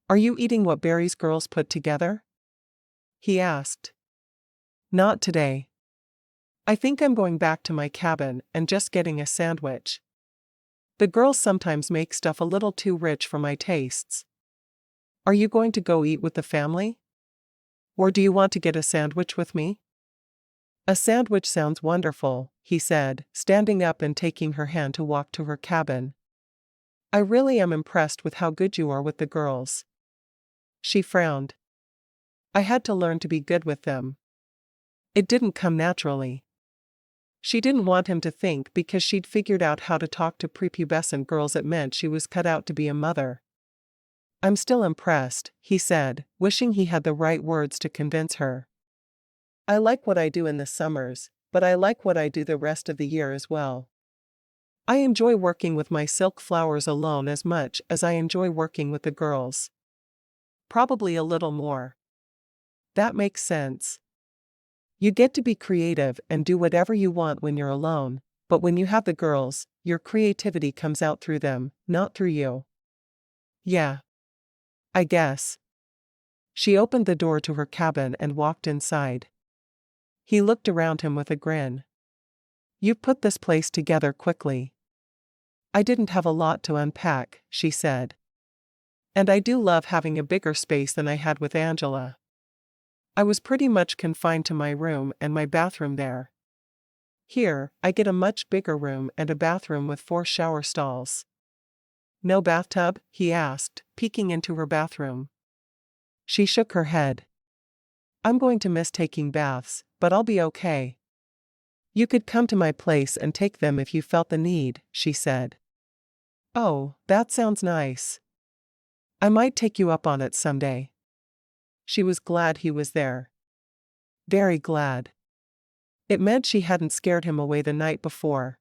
"Are you eating what Barry's girls put together?" he asked. "Not today. I think I'm going back to my cabin and just getting a sandwich. The girls sometimes make stuff a little too rich for my tastes." "Are you going to go eat with the family? Or do you want to get a sandwich with me?" "A sandwich sounds wonderful," he said, standing up and taking her hand to walk to her cabin. "I really am impressed with how good you are with the girls." She frowned. "I had to learn to be good with them. It didn't come naturally." She didn't want him to think because she'd figured out how to talk to prepubescent girls it meant she was cut out to be a mother. "I'm still impressed," he said, wishing he had the right words to convince her. "I like what I do in the summers, but I like what I do the rest of the year as well. I enjoy working with my silk flowers alone as much as I enjoy working with the girls. Probably a little more." "That makes sense. You get to be creative and do whatever you want when you're alone, but when you have the girls, your creativity comes out through them, not through you." "Yeah. I guess." She opened the door to her cabin and walked inside. He looked around him with a grin. "You put this place together quickly." "I didn't have a lot to unpack," she said. "And I do love having a bigger space than I had with Angela. I was pretty much confined to my room and my bathroom there. Here, I get a much bigger room and a bathroom with 4 shower stalls." "No bathtub?" he asked, peeking into her bathroom. She shook her head. "I'm going to miss taking baths, but I'll be okay." "You could come to my place and take them if you felt the need," she said. "Oh, that sounds nice. I might take you up on it someday." She was glad he was there. Very glad. It meant she hadn't scared him away the night before.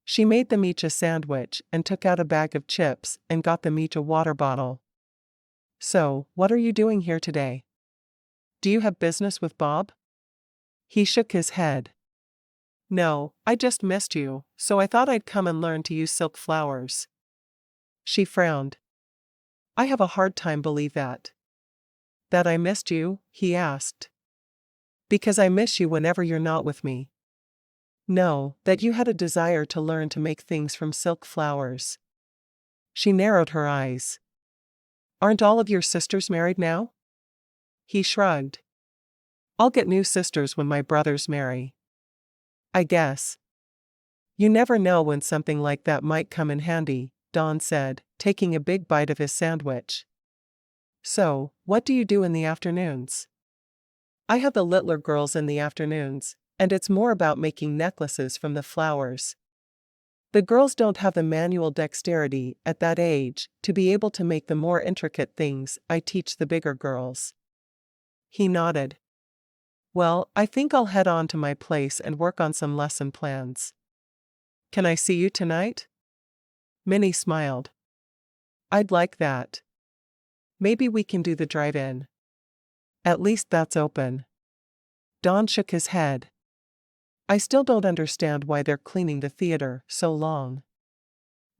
She made them each a sandwich and took out a bag of chips and got them each a water bottle. "So, what are you doing here today? Do you have business with Bob?" He shook his head. "No, I just missed you, so I thought I'd come and learn to use silk flowers." She frowned. "I have a hard time believe that." "That I missed you?" he asked. "Because I miss you whenever you're not with me." "No, that you had a desire to learn to make things from silk flowers." She narrowed her eyes. "Aren't all of your sisters married now?" He shrugged. "I'll get new sisters when my brothers marry. I guess." "You never know when something like that might come in handy," Dawn said, taking a big bite of his sandwich. "So, what do you do in the afternoons?" "I have the littler girls in the afternoons, and it's more about making necklaces from the flowers. The girls don't have the manual dexterity at that age to be able to make the more intricate things I teach the bigger girls." He nodded. "Well, I think I'll head on to my place and work on some lesson plans." "Can I see you tonight?" Minnie smiled. "I'd like that. Maybe we can do the drive-in. At least that's open." Dawn shook his head. "I still don't understand why they're cleaning the theater so long."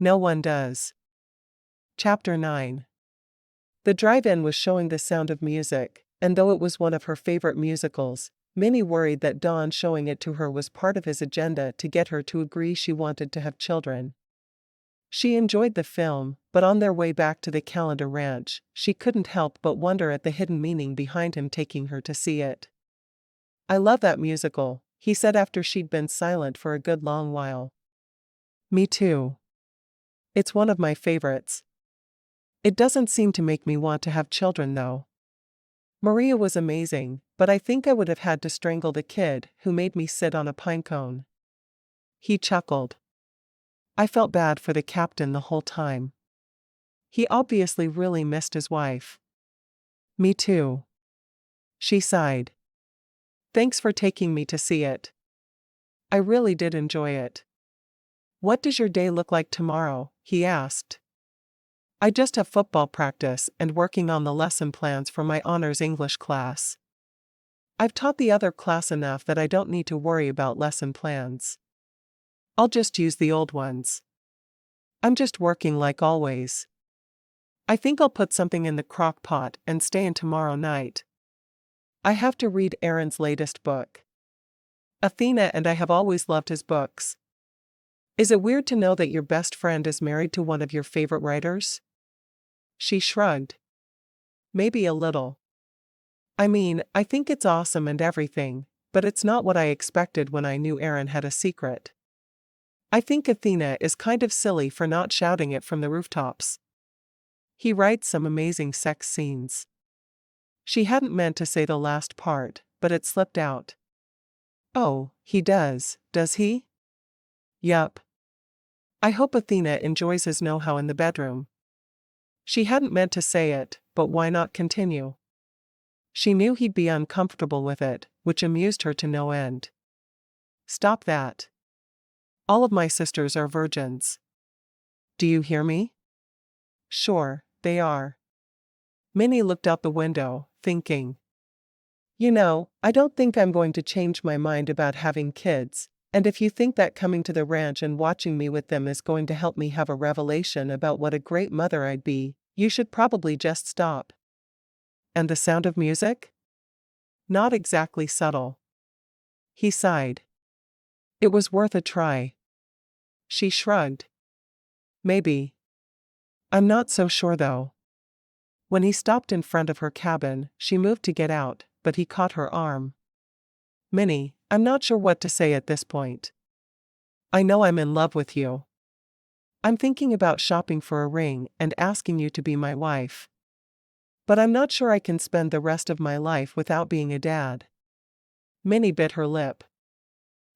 No one does. Chapter 9. The drive-in was showing The Sound of Music, and though it was one of her favorite musicals, Minnie worried that Dawn showing it to her was part of his agenda to get her to agree she wanted to have children. She enjoyed the film, but on their way back to the Calendar Ranch, she couldn't help but wonder at the hidden meaning behind him taking her to see it. "I love that musical," he said after she'd been silent for a good long while. Me too. It's one of my favorites. It doesn't seem to make me want to have children though. Maria was amazing, but I think I would have had to strangle the kid who made me sit on a pine cone. He chuckled. I felt bad for the captain the whole time. He obviously really missed his wife. Me too. She sighed. Thanks for taking me to see it. I really did enjoy it. What does your day look like tomorrow? He asked. I just have football practice and working on the lesson plans for my honors English class. I've taught the other class enough that I don't need to worry about lesson plans. I'll just use the old ones. I'm just working like always. I think I'll put something in the crock pot and stay in tomorrow night. I have to read Aaron's latest book. Athena and I have always loved his books. Is it weird to know that your best friend is married to one of your favorite writers? She shrugged. Maybe a little. I mean, I think it's awesome and everything, but it's not what I expected when I knew Aaron had a secret. I think Athena is kind of silly for not shouting it from the rooftops. He writes some amazing sex scenes. She hadn't meant to say the last part, but it slipped out. Oh, he does he? Yup. I hope Athena enjoys his know-how in the bedroom. She hadn't meant to say it, but why not continue? She knew he'd be uncomfortable with it, which amused her to no end. Stop that. All of my sisters are virgins. Do you hear me? Sure, they are. Minnie looked out the window, thinking. You know, I don't think I'm going to change my mind about having kids, and if you think that coming to the ranch and watching me with them is going to help me have a revelation about what a great mother I'd be, you should probably just stop. And the sound of music? Not exactly subtle. He sighed. It was worth a try. She shrugged. Maybe. I'm not so sure though. When he stopped in front of her cabin, she moved to get out, but he caught her arm. Minnie, I'm not sure what to say at this point. I know I'm in love with you. I'm thinking about shopping for a ring and asking you to be my wife. But I'm not sure I can spend the rest of my life without being a dad. Minnie bit her lip.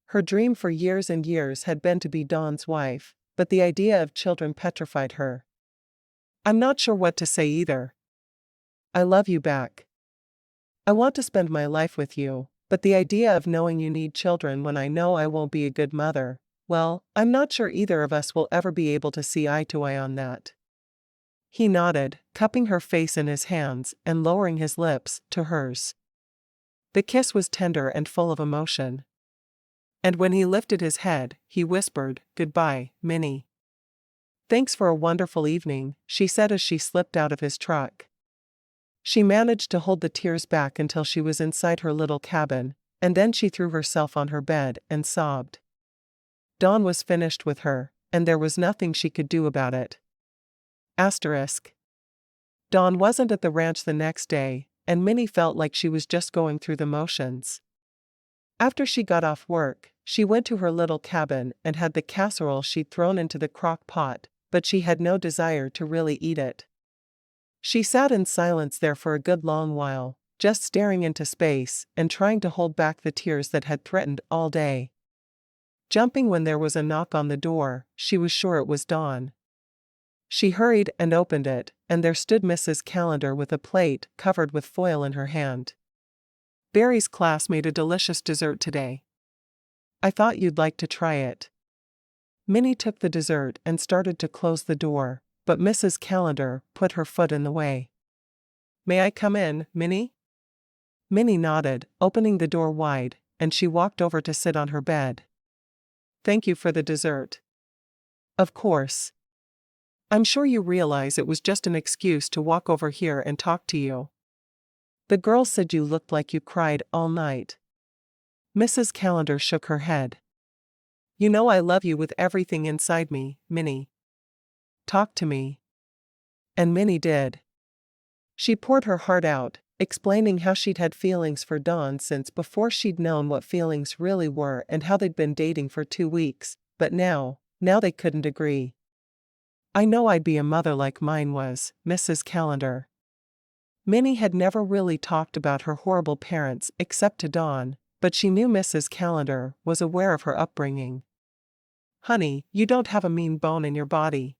Her dream for years and years had been to be Dawn's wife, but the idea of children petrified her. I'm not sure what to say either. I love you back. I want to spend my life with you, but the idea of knowing you need children when I know I won't be a good mother, well, I'm not sure either of us will ever be able to see eye to eye on that. He nodded, cupping her face in his hands and lowering his lips to hers. The kiss was tender and full of emotion. And when he lifted his head, he whispered, "Goodbye, Minnie." "Thanks for a wonderful evening," she said as she slipped out of his truck. She managed to hold the tears back until she was inside her little cabin, and then she threw herself on her bed and sobbed. Dawn was finished with her, and there was nothing she could do about it. Asterisk. Dawn wasn't at the ranch the next day, and Minnie felt like she was just going through the motions. After she got off work, she went to her little cabin and had the casserole she'd thrown into the crock pot, but she had no desire to really eat it. She sat in silence there for a good long while, just staring into space and trying to hold back the tears that had threatened all day. Jumping when there was a knock on the door, she was sure it was Dawn. She hurried and opened it, and there stood Mrs. Callender with a plate covered with foil in her hand. "Barry's class made a delicious dessert today. I thought you'd like to try it." Minnie took the dessert and started to close the door, but Mrs. Callender put her foot in the way. "May I come in, Minnie?" Minnie nodded, opening the door wide, and she walked over to sit on her bed. "Thank you for the dessert." "Of course. I'm sure you realize it was just an excuse to walk over here and talk to you. The girls said you looked like you cried all night." Mrs. Callender shook her head. "You know I love you with everything inside me, Minnie. Talk to me." And Minnie did. She poured her heart out, explaining how she'd had feelings for Dawn since before she'd known what feelings really were and how they'd been dating for 2 weeks, but now, Now they couldn't agree. I know I'd be a mother like mine was, Mrs. Callender. Minnie had never really talked about her horrible parents except to Dawn, but she knew Mrs. Callender was aware of her upbringing. Honey, you don't have a mean bone in your body.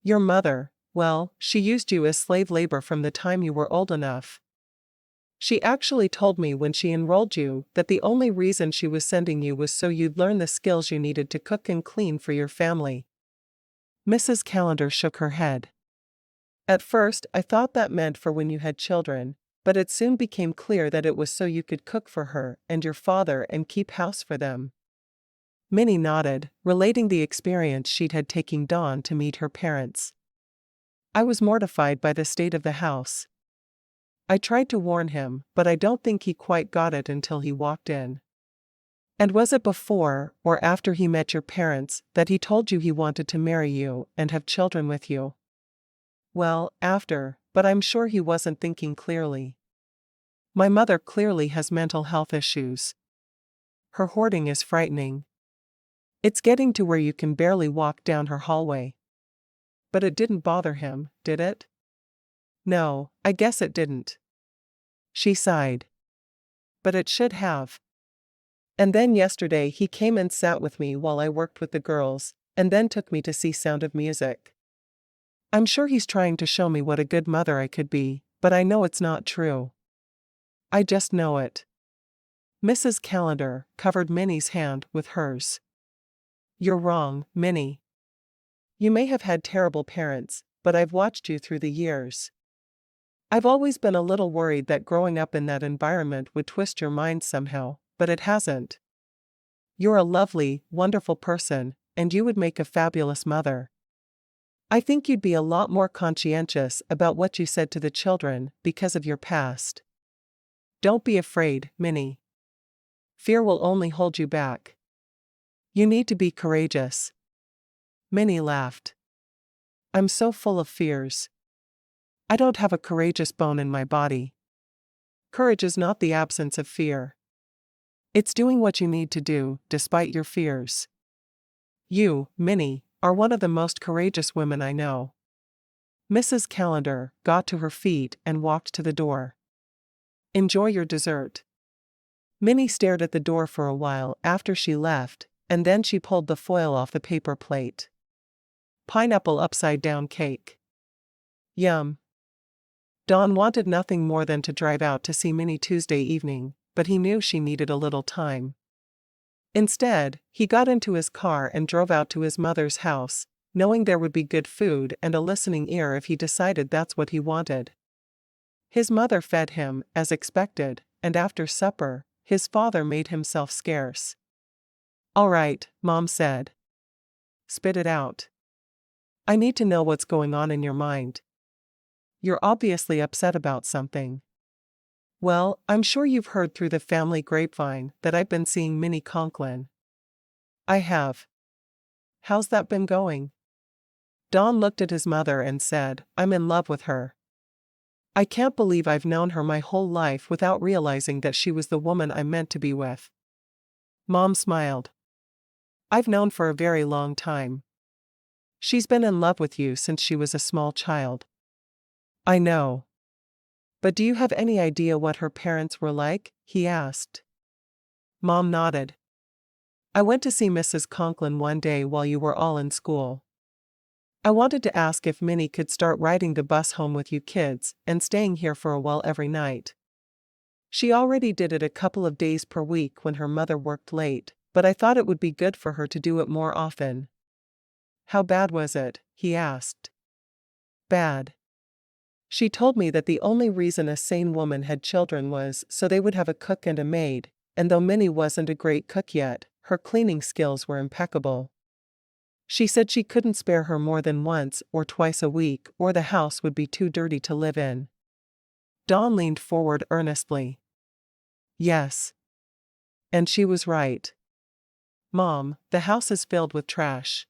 Your mother, well, she used you as slave labor from the time you were old enough. She actually told me when she enrolled you that the only reason she was sending you was so you'd learn the skills you needed to cook and clean for your family. Mrs. Callender shook her head. At first, I thought that meant for when you had children, but it soon became clear that it was so you could cook for her and your father and keep house for them. Minnie nodded, relating the experience she'd had taking Dawn to meet her parents. I was mortified by the state of the house. I tried to warn him, but I don't think he quite got it until he walked in. And was it before or after he met your parents that he told you he wanted to marry you and have children with you? Well, after, but I'm sure he wasn't thinking clearly. My mother clearly has mental health issues. Her hoarding is frightening. It's getting to where you can barely walk down her hallway. But it didn't bother him, did it? No, I guess it didn't. She sighed. But it should have. And then yesterday he came and sat with me while I worked with the girls, and then took me to see Sound of Music. I'm sure he's trying to show me what a good mother I could be, but I know it's not true. I just know it. Mrs. Callender covered Minnie's hand with hers. You're wrong, Minnie. You may have had terrible parents, but I've watched you through the years. I've always been a little worried that growing up in that environment would twist your mind somehow, but it hasn't. You're a lovely, wonderful person, and you would make a fabulous mother. I think you'd be a lot more conscientious about what you said to the children because of your past. Don't be afraid, Minnie. Fear will only hold you back. You need to be courageous. Minnie laughed. I'm so full of fears. I don't have a courageous bone in my body. Courage is not the absence of fear. It's doing what you need to do, despite your fears. You, Minnie, are one of the most courageous women I know. Mrs. Callender got to her feet and walked to the door. Enjoy your dessert. Minnie stared at the door for a while after she left, and then she pulled the foil off the paper plate. Pineapple upside-down cake. Yum. Dawn wanted nothing more than to drive out to see Minnie Tuesday evening, but he knew she needed a little time. Instead, he got into his car and drove out to his mother's house, knowing there would be good food and a listening ear if he decided that's what he wanted. His mother fed him, as expected, and after supper, his father made himself scarce. All right, Mom said. Spit it out. I need to know what's going on in your mind. You're obviously upset about something. Well, I'm sure you've heard through the family grapevine that I've been seeing Minnie Conklin. I have. How's that been going? Don looked at his mother and said, I'm in love with her. I can't believe I've known her my whole life without realizing that she was the woman I'm meant to be with. Mom smiled. I've known for a very long time. She's been in love with you since she was a small child. I know. But do you have any idea what her parents were like? He asked. Mom nodded. I went to see Mrs. Conklin one day while you were all in school. I wanted to ask if Minnie could start riding the bus home with you kids and staying here for a while every night. She already did it a couple of days per week when her mother worked late, but I thought it would be good for her to do it more often. How bad was it? He asked. Bad. She told me that the only reason a sane woman had children was so they would have a cook and a maid, and though Minnie wasn't a great cook yet, her cleaning skills were impeccable. She said she couldn't spare her more than once or twice a week or the house would be too dirty to live in. Dawn leaned forward earnestly. Yes. And she was right. Mom, the house is filled with trash.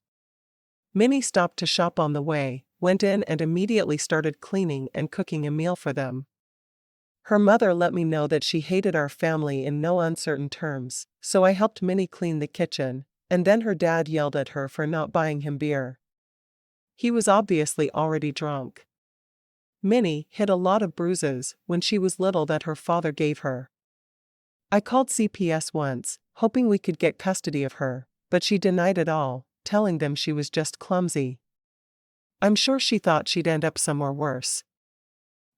Minnie stopped to shop on the way, went in and immediately started cleaning and cooking a meal for them. Her mother let me know that she hated our family in no uncertain terms, so I helped Minnie clean the kitchen, And then her dad yelled at her for not buying him beer. He was obviously already drunk. Minnie hid a lot of bruises when she was little that her father gave her. I called CPS once, hoping we could get custody of her, but she denied it all, telling them she was just clumsy. I'm sure she thought she'd end up somewhere worse.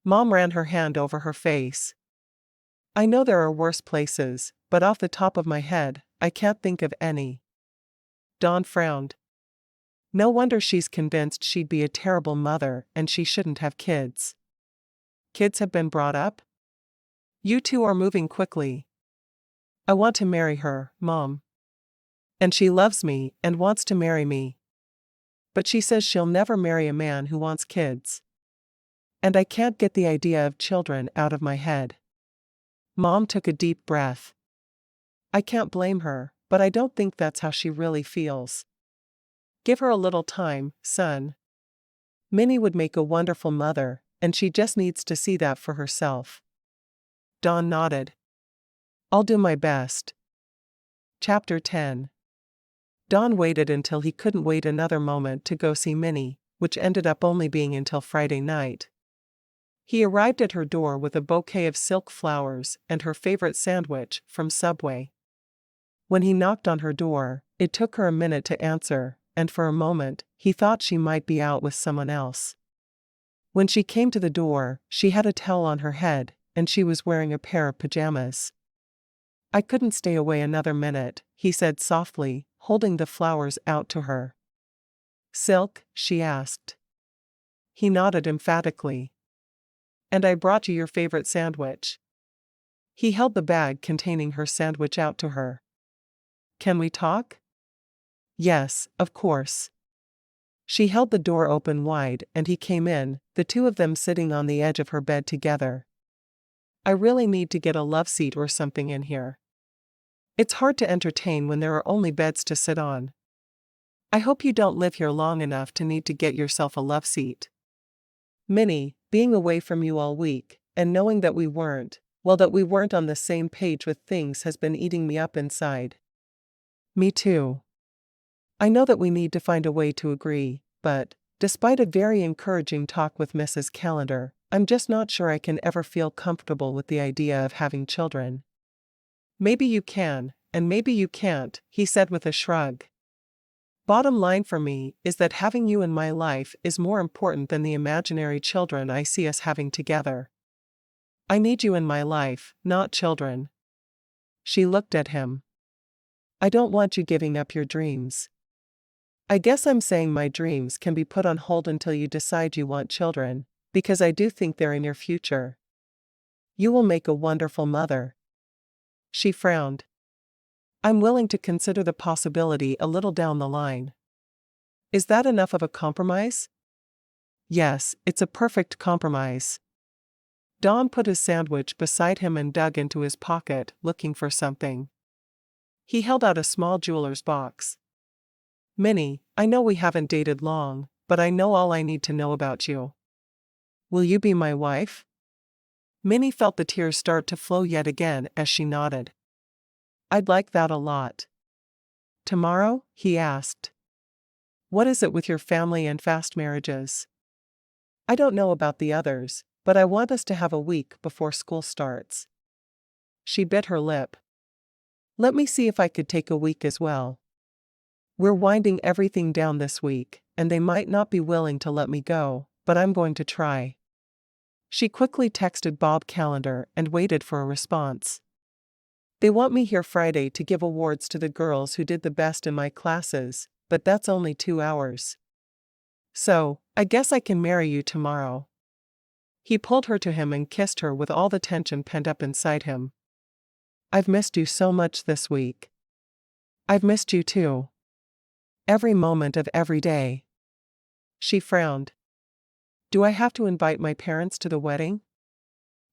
Mom ran her hand over her face. I know there are worse places, but off the top of my head, I can't think of any. Dawn frowned. No wonder she's convinced she'd be a terrible mother and she shouldn't have kids. Kids have been brought up? You two are moving quickly. I want to marry her, Mom. And she loves me and wants to marry me. But she says she'll never marry a man who wants kids. And I can't get the idea of children out of my head. Mom took a deep breath. I can't blame her, but I don't think that's how she really feels. Give her a little time, son. Minnie would make a wonderful mother, and she just needs to see that for herself. Dawn nodded. I'll do my best. Chapter 10. Dawn waited until he couldn't wait another moment to go see Minnie, which ended up only being until Friday night. He arrived at her door with a bouquet of silk flowers and her favorite sandwich from Subway. When he knocked on her door, it took her a minute to answer, and for a moment, he thought she might be out with someone else. When she came to the door, she had a towel on her head, and she was wearing a pair of pajamas. I couldn't stay away another minute, he said softly, holding the flowers out to her. Silk? She asked. He nodded emphatically. And I brought you your favorite sandwich. He held the bag containing her sandwich out to her. Can we talk? Yes, of course. She held the door open wide and he came in, the two of them sitting on the edge of her bed together. I really need to get a love seat or something in here. It's hard to entertain when there are only beds to sit on. I hope you don't live here long enough to need to get yourself a love seat. Minnie, being away from you all week, and knowing that we weren't on the same page with things has been eating me up inside. Me too. I know that we need to find a way to agree, but, despite a very encouraging talk with Mrs. Callender, I'm just not sure I can ever feel comfortable with the idea of having children. Maybe you can, and maybe you can't, he said with a shrug. Bottom line for me is that having you in my life is more important than the imaginary children I see us having together. I need you in my life, not children. She looked at him. I don't want you giving up your dreams. I guess I'm saying my dreams can be put on hold until you decide you want children, because I do think they're in your future. You will make a wonderful mother. She frowned. I'm willing to consider the possibility a little down the line. Is that enough of a compromise? Yes, it's a perfect compromise. Dawn put his sandwich beside him and dug into his pocket, looking for something. He held out a small jeweler's box. Minnie, I know we haven't dated long, but I know all I need to know about you. Will you be my wife? Minnie felt the tears start to flow yet again as she nodded. I'd like that a lot. Tomorrow? He asked. What is it with your family and fast marriages? I don't know about the others, but I want us to have a week before school starts. She bit her lip. Let me see if I could take a week as well. We're winding everything down this week, and they might not be willing to let me go, but I'm going to try. She quickly texted Bob Callender and waited for a response. They want me here Friday to give awards to the girls who did the best in my classes, but that's only 2 hours. So, I guess I can marry you tomorrow. He pulled her to him and kissed her with all the tension pent up inside him. I've missed you so much this week. I've missed you too. Every moment of every day. She frowned. Do I have to invite my parents to the wedding?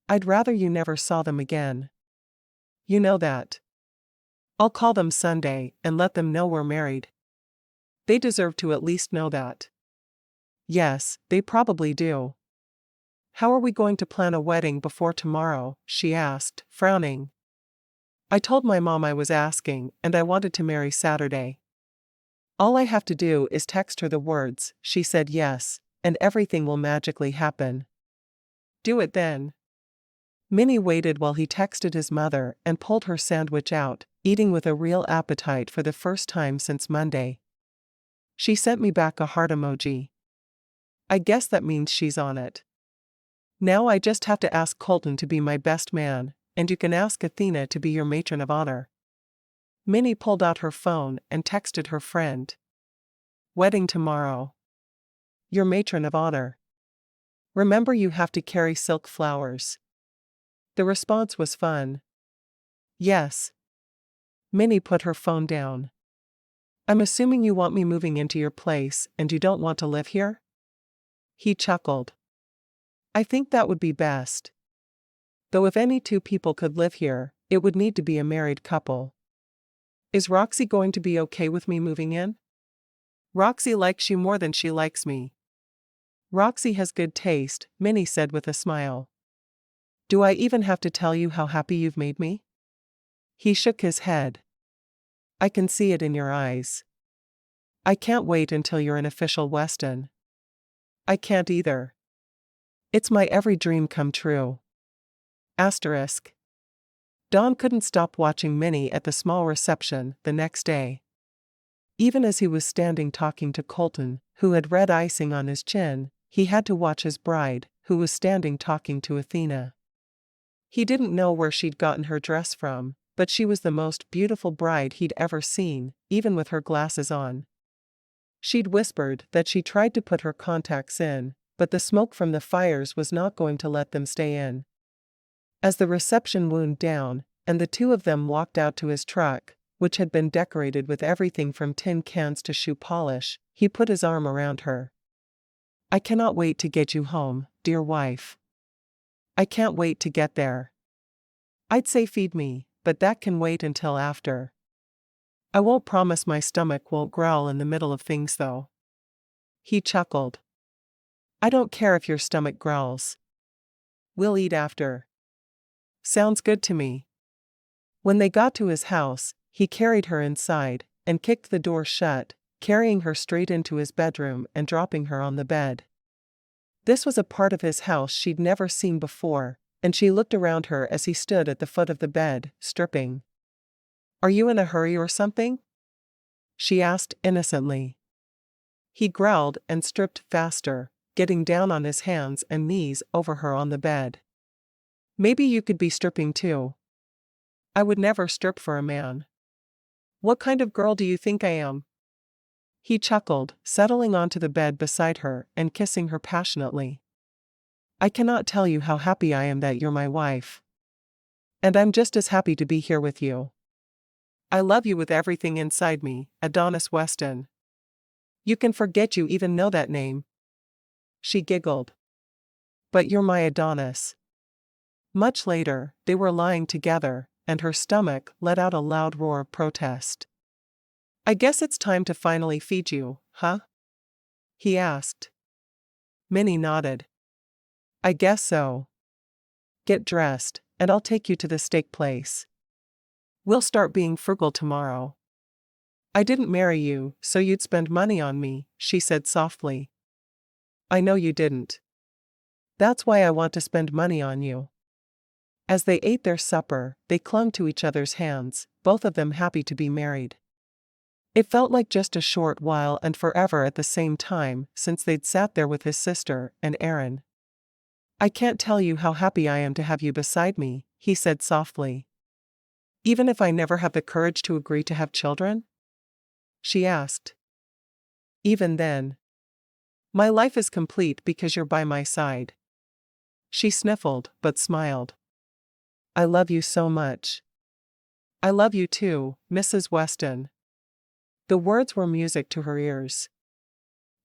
I'd rather you never saw them again. You know that. I'll call them Sunday and let them know we're married. They deserve to at least know that. Yes, they probably do. How are we going to plan a wedding before tomorrow? She asked, frowning. I told my mom I was asking and I wanted to marry Saturday. All I have to do is text her the words, she said yes, and everything will magically happen. Do it then. Minnie waited while he texted his mother and pulled her sandwich out, eating with a real appetite for the first time since Monday. She sent me back a heart emoji. I guess that means she's on it. Now I just have to ask Colton to be my best man, and you can ask Athena to be your matron of honor. Minnie pulled out her phone and texted her friend. Wedding tomorrow. Your matron of honor. Remember, you have to carry silk flowers. The response was fun. Yes. Minnie put her phone down. I'm assuming you want me moving into your place and you don't want to live here? He chuckled. I think that would be best. Though if any two people could live here, it would need to be a married couple. Is Roxy going to be okay with me moving in? Roxy likes you more than she likes me. Roxy has good taste, Minnie said with a smile. Do I even have to tell you how happy you've made me? He shook his head. I can see it in your eyes. I can't wait until you're an official Weston. I can't either. It's my every dream come true. Asterisk. Don couldn't stop watching Minnie at the small reception the next day. Even as he was standing talking to Colton, who had red icing on his chin, he had to watch his bride, who was standing talking to Athena. He didn't know where she'd gotten her dress from, but she was the most beautiful bride he'd ever seen, even with her glasses on. She'd whispered that she tried to put her contacts in, but the smoke from the fires was not going to let them stay in. As the reception wound down, and the two of them walked out to his truck, which had been decorated with everything from tin cans to shoe polish, he put his arm around her. I cannot wait to get you home, dear wife. I can't wait to get there. I'd say feed me, but that can wait until after. I won't promise my stomach won't growl in the middle of things though. He chuckled. I don't care if your stomach growls. We'll eat after. Sounds good to me. When they got to his house, he carried her inside and kicked the door shut, carrying her straight into his bedroom and dropping her on the bed. This was a part of his house she'd never seen before, and she looked around her as he stood at the foot of the bed, stripping. Are you in a hurry or something? She asked innocently. He growled and stripped faster, getting down on his hands and knees over her on the bed. Maybe you could be stripping too. I would never strip for a man. What kind of girl do you think I am? He chuckled, settling onto the bed beside her and kissing her passionately. I cannot tell you how happy I am that you're my wife. And I'm just as happy to be here with you. I love you with everything inside me, Adonis Weston. You can forget you even know that name. She giggled. But you're my Adonis. Much later, they were lying together, and her stomach let out a loud roar of protest. I guess it's time to finally feed you, huh? He asked. Minnie nodded. I guess so. Get dressed, and I'll take you to the steak place. We'll start being frugal tomorrow. I didn't marry you so you'd spend money on me, she said softly. I know you didn't. That's why I want to spend money on you. As they ate their supper, they clung to each other's hands, both of them happy to be married. It felt like just a short while and forever at the same time since they'd sat there with his sister and Aaron. I can't tell you how happy I am to have you beside me, he said softly. Even if I never have the courage to agree to have children? She asked. Even then. My life is complete because you're by my side. She sniffled but smiled. I love you so much. I love you too, Mrs. Weston. The words were music to her ears.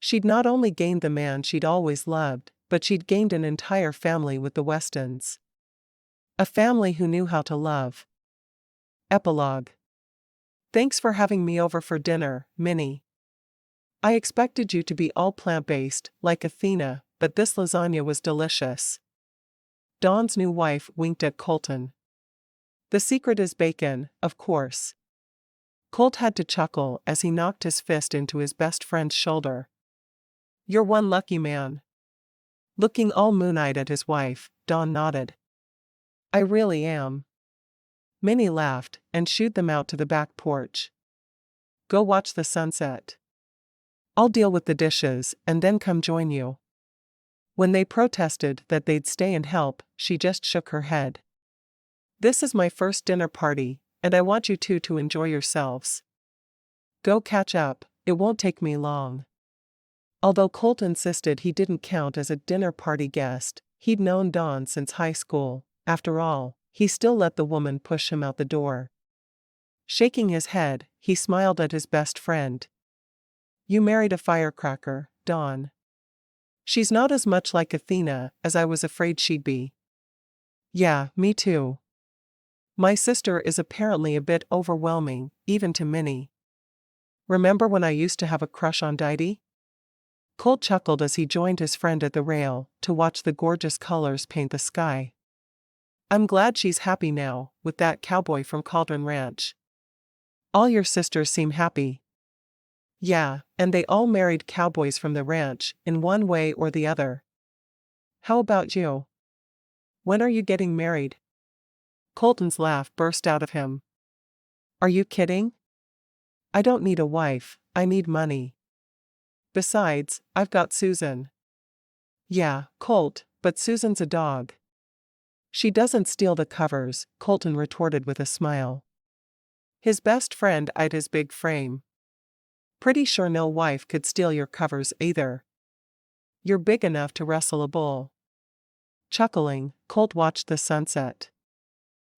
She'd not only gained the man she'd always loved, but she'd gained an entire family with the Westons. A family who knew how to love. Epilogue. Thanks for having me over for dinner, Minnie. I expected you to be all plant-based, like Athena, but this lasagna was delicious. Dawn's new wife winked at Colton. The secret is bacon, of course. Colt had to chuckle as he knocked his fist into his best friend's shoulder. "You're one lucky man." Looking all moon-eyed at his wife, Dawn nodded. "I really am." Minnie laughed and shooed them out to the back porch. "Go watch the sunset. I'll deal with the dishes and then come join you." When they protested that they'd stay and help, she just shook her head. "This is my first dinner party, and I want you two to enjoy yourselves. Go catch up, it won't take me long." Although Colt insisted he didn't count as a dinner party guest, he'd known Dawn since high school. After all, he still let the woman push him out the door. Shaking his head, he smiled at his best friend. "You married a firecracker, Dawn. She's not as much like Athena as I was afraid she'd be." "Yeah, me too. My sister is apparently a bit overwhelming, even to Minnie. Remember when I used to have a crush on Didi?" Colt chuckled as he joined his friend at the rail to watch the gorgeous colors paint the sky. "I'm glad she's happy now, with that cowboy from Cauldron Ranch." "All your sisters seem happy." "Yeah, and they all married cowboys from the ranch, in one way or the other. How about you? When are you getting married?" Colton's laugh burst out of him. "Are you kidding? I don't need a wife, I need money. Besides, I've got Susan." "Yeah, Colt, but Susan's a dog." "She doesn't steal the covers," Colton retorted with a smile. His best friend eyed his big frame. "Pretty sure no wife could steal your covers either. You're big enough to wrestle a bull." Chuckling, Colt watched the sunset.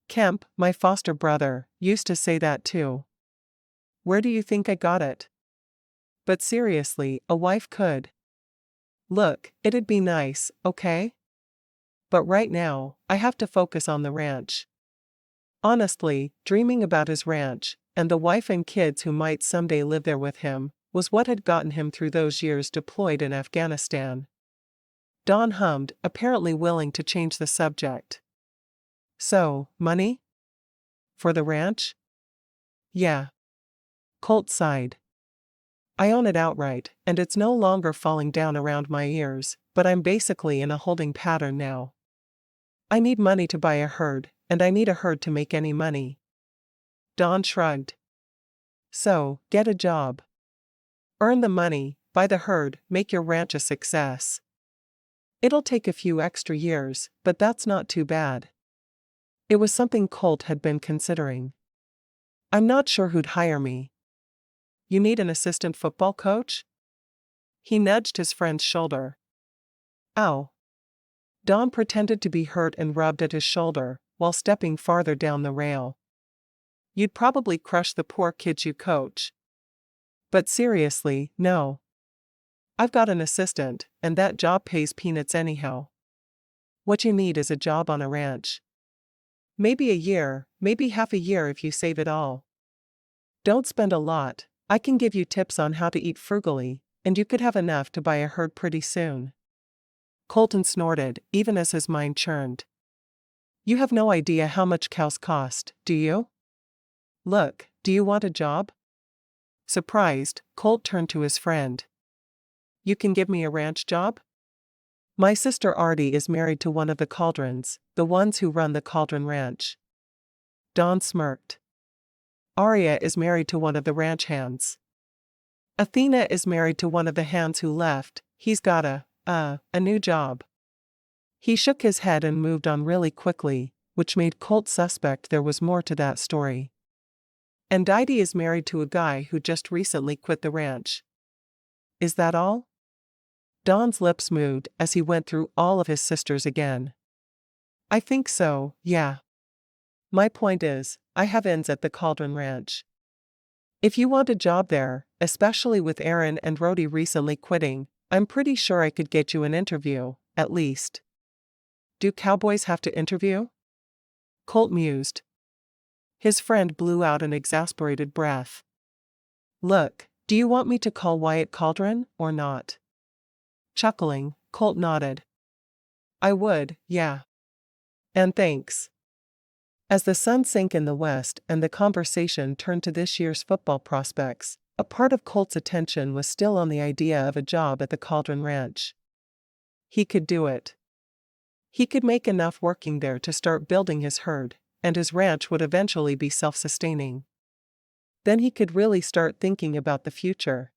"Kemp, my foster brother, used to say that too. Where do you think I got it? But seriously, a wife could. Look, it'd be nice, okay? But right now, I have to focus on the ranch." Honestly, dreaming about his ranch, and the wife and kids who might someday live there with him, was what had gotten him through those years deployed in Afghanistan. Dawn hummed, apparently willing to change the subject. "So, money? For the ranch?" "Yeah." Colt sighed. "I own it outright, and it's no longer falling down around my ears, but I'm basically in a holding pattern now. I need money to buy a herd, and I need a herd to make any money." Dawn shrugged. "So, get a job. Earn the money, buy the herd, make your ranch a success. It'll take a few extra years, but that's not too bad." It was something Colt had been considering. "I'm not sure who'd hire me." "You need an assistant football coach?" He nudged his friend's shoulder. "Ow." Dawn pretended to be hurt and rubbed at his shoulder, while stepping farther down the rail. "You'd probably crush the poor kids you coach. But seriously, no. I've got an assistant, and that job pays peanuts anyhow. What you need is a job on a ranch. Maybe a year, maybe half a year if you save it all. Don't spend a lot, I can give you tips on how to eat frugally, and you could have enough to buy a herd pretty soon." Colton snorted, even as his mind churned. "You have no idea how much cows cost, do you? Look, do you want a job?" Surprised, Colt turned to his friend. "You can give me a ranch job? My sister Artie is married to one of the Cauldrons, the ones who run the Cauldron Ranch." Dawn smirked. "Aria is married to one of the ranch hands. Athena is married to one of the hands who left, he's got a new job." He shook his head and moved on really quickly, which made Colt suspect there was more to that story. "And Didi is married to a guy who just recently quit the ranch. Is that all?" Dawn's lips moved as he went through all of his sisters again. "I think so, yeah. My point is, I have ends at the Cauldron Ranch. If you want a job there, especially with Aaron and Rhodey recently quitting, I'm pretty sure I could get you an interview, at least." "Do cowboys have to interview?" Colt mused. His friend blew out an exasperated breath. "Look, do you want me to call Wyatt Cauldron, or not?" Chuckling, Colt nodded. "I would, yeah. And thanks." As the sun sank in the west and the conversation turned to this year's football prospects, a part of Colt's attention was still on the idea of a job at the Cauldron Ranch. He could do it. He could make enough working there to start building his herd, and his ranch would eventually be self-sustaining. Then he could really start thinking about the future.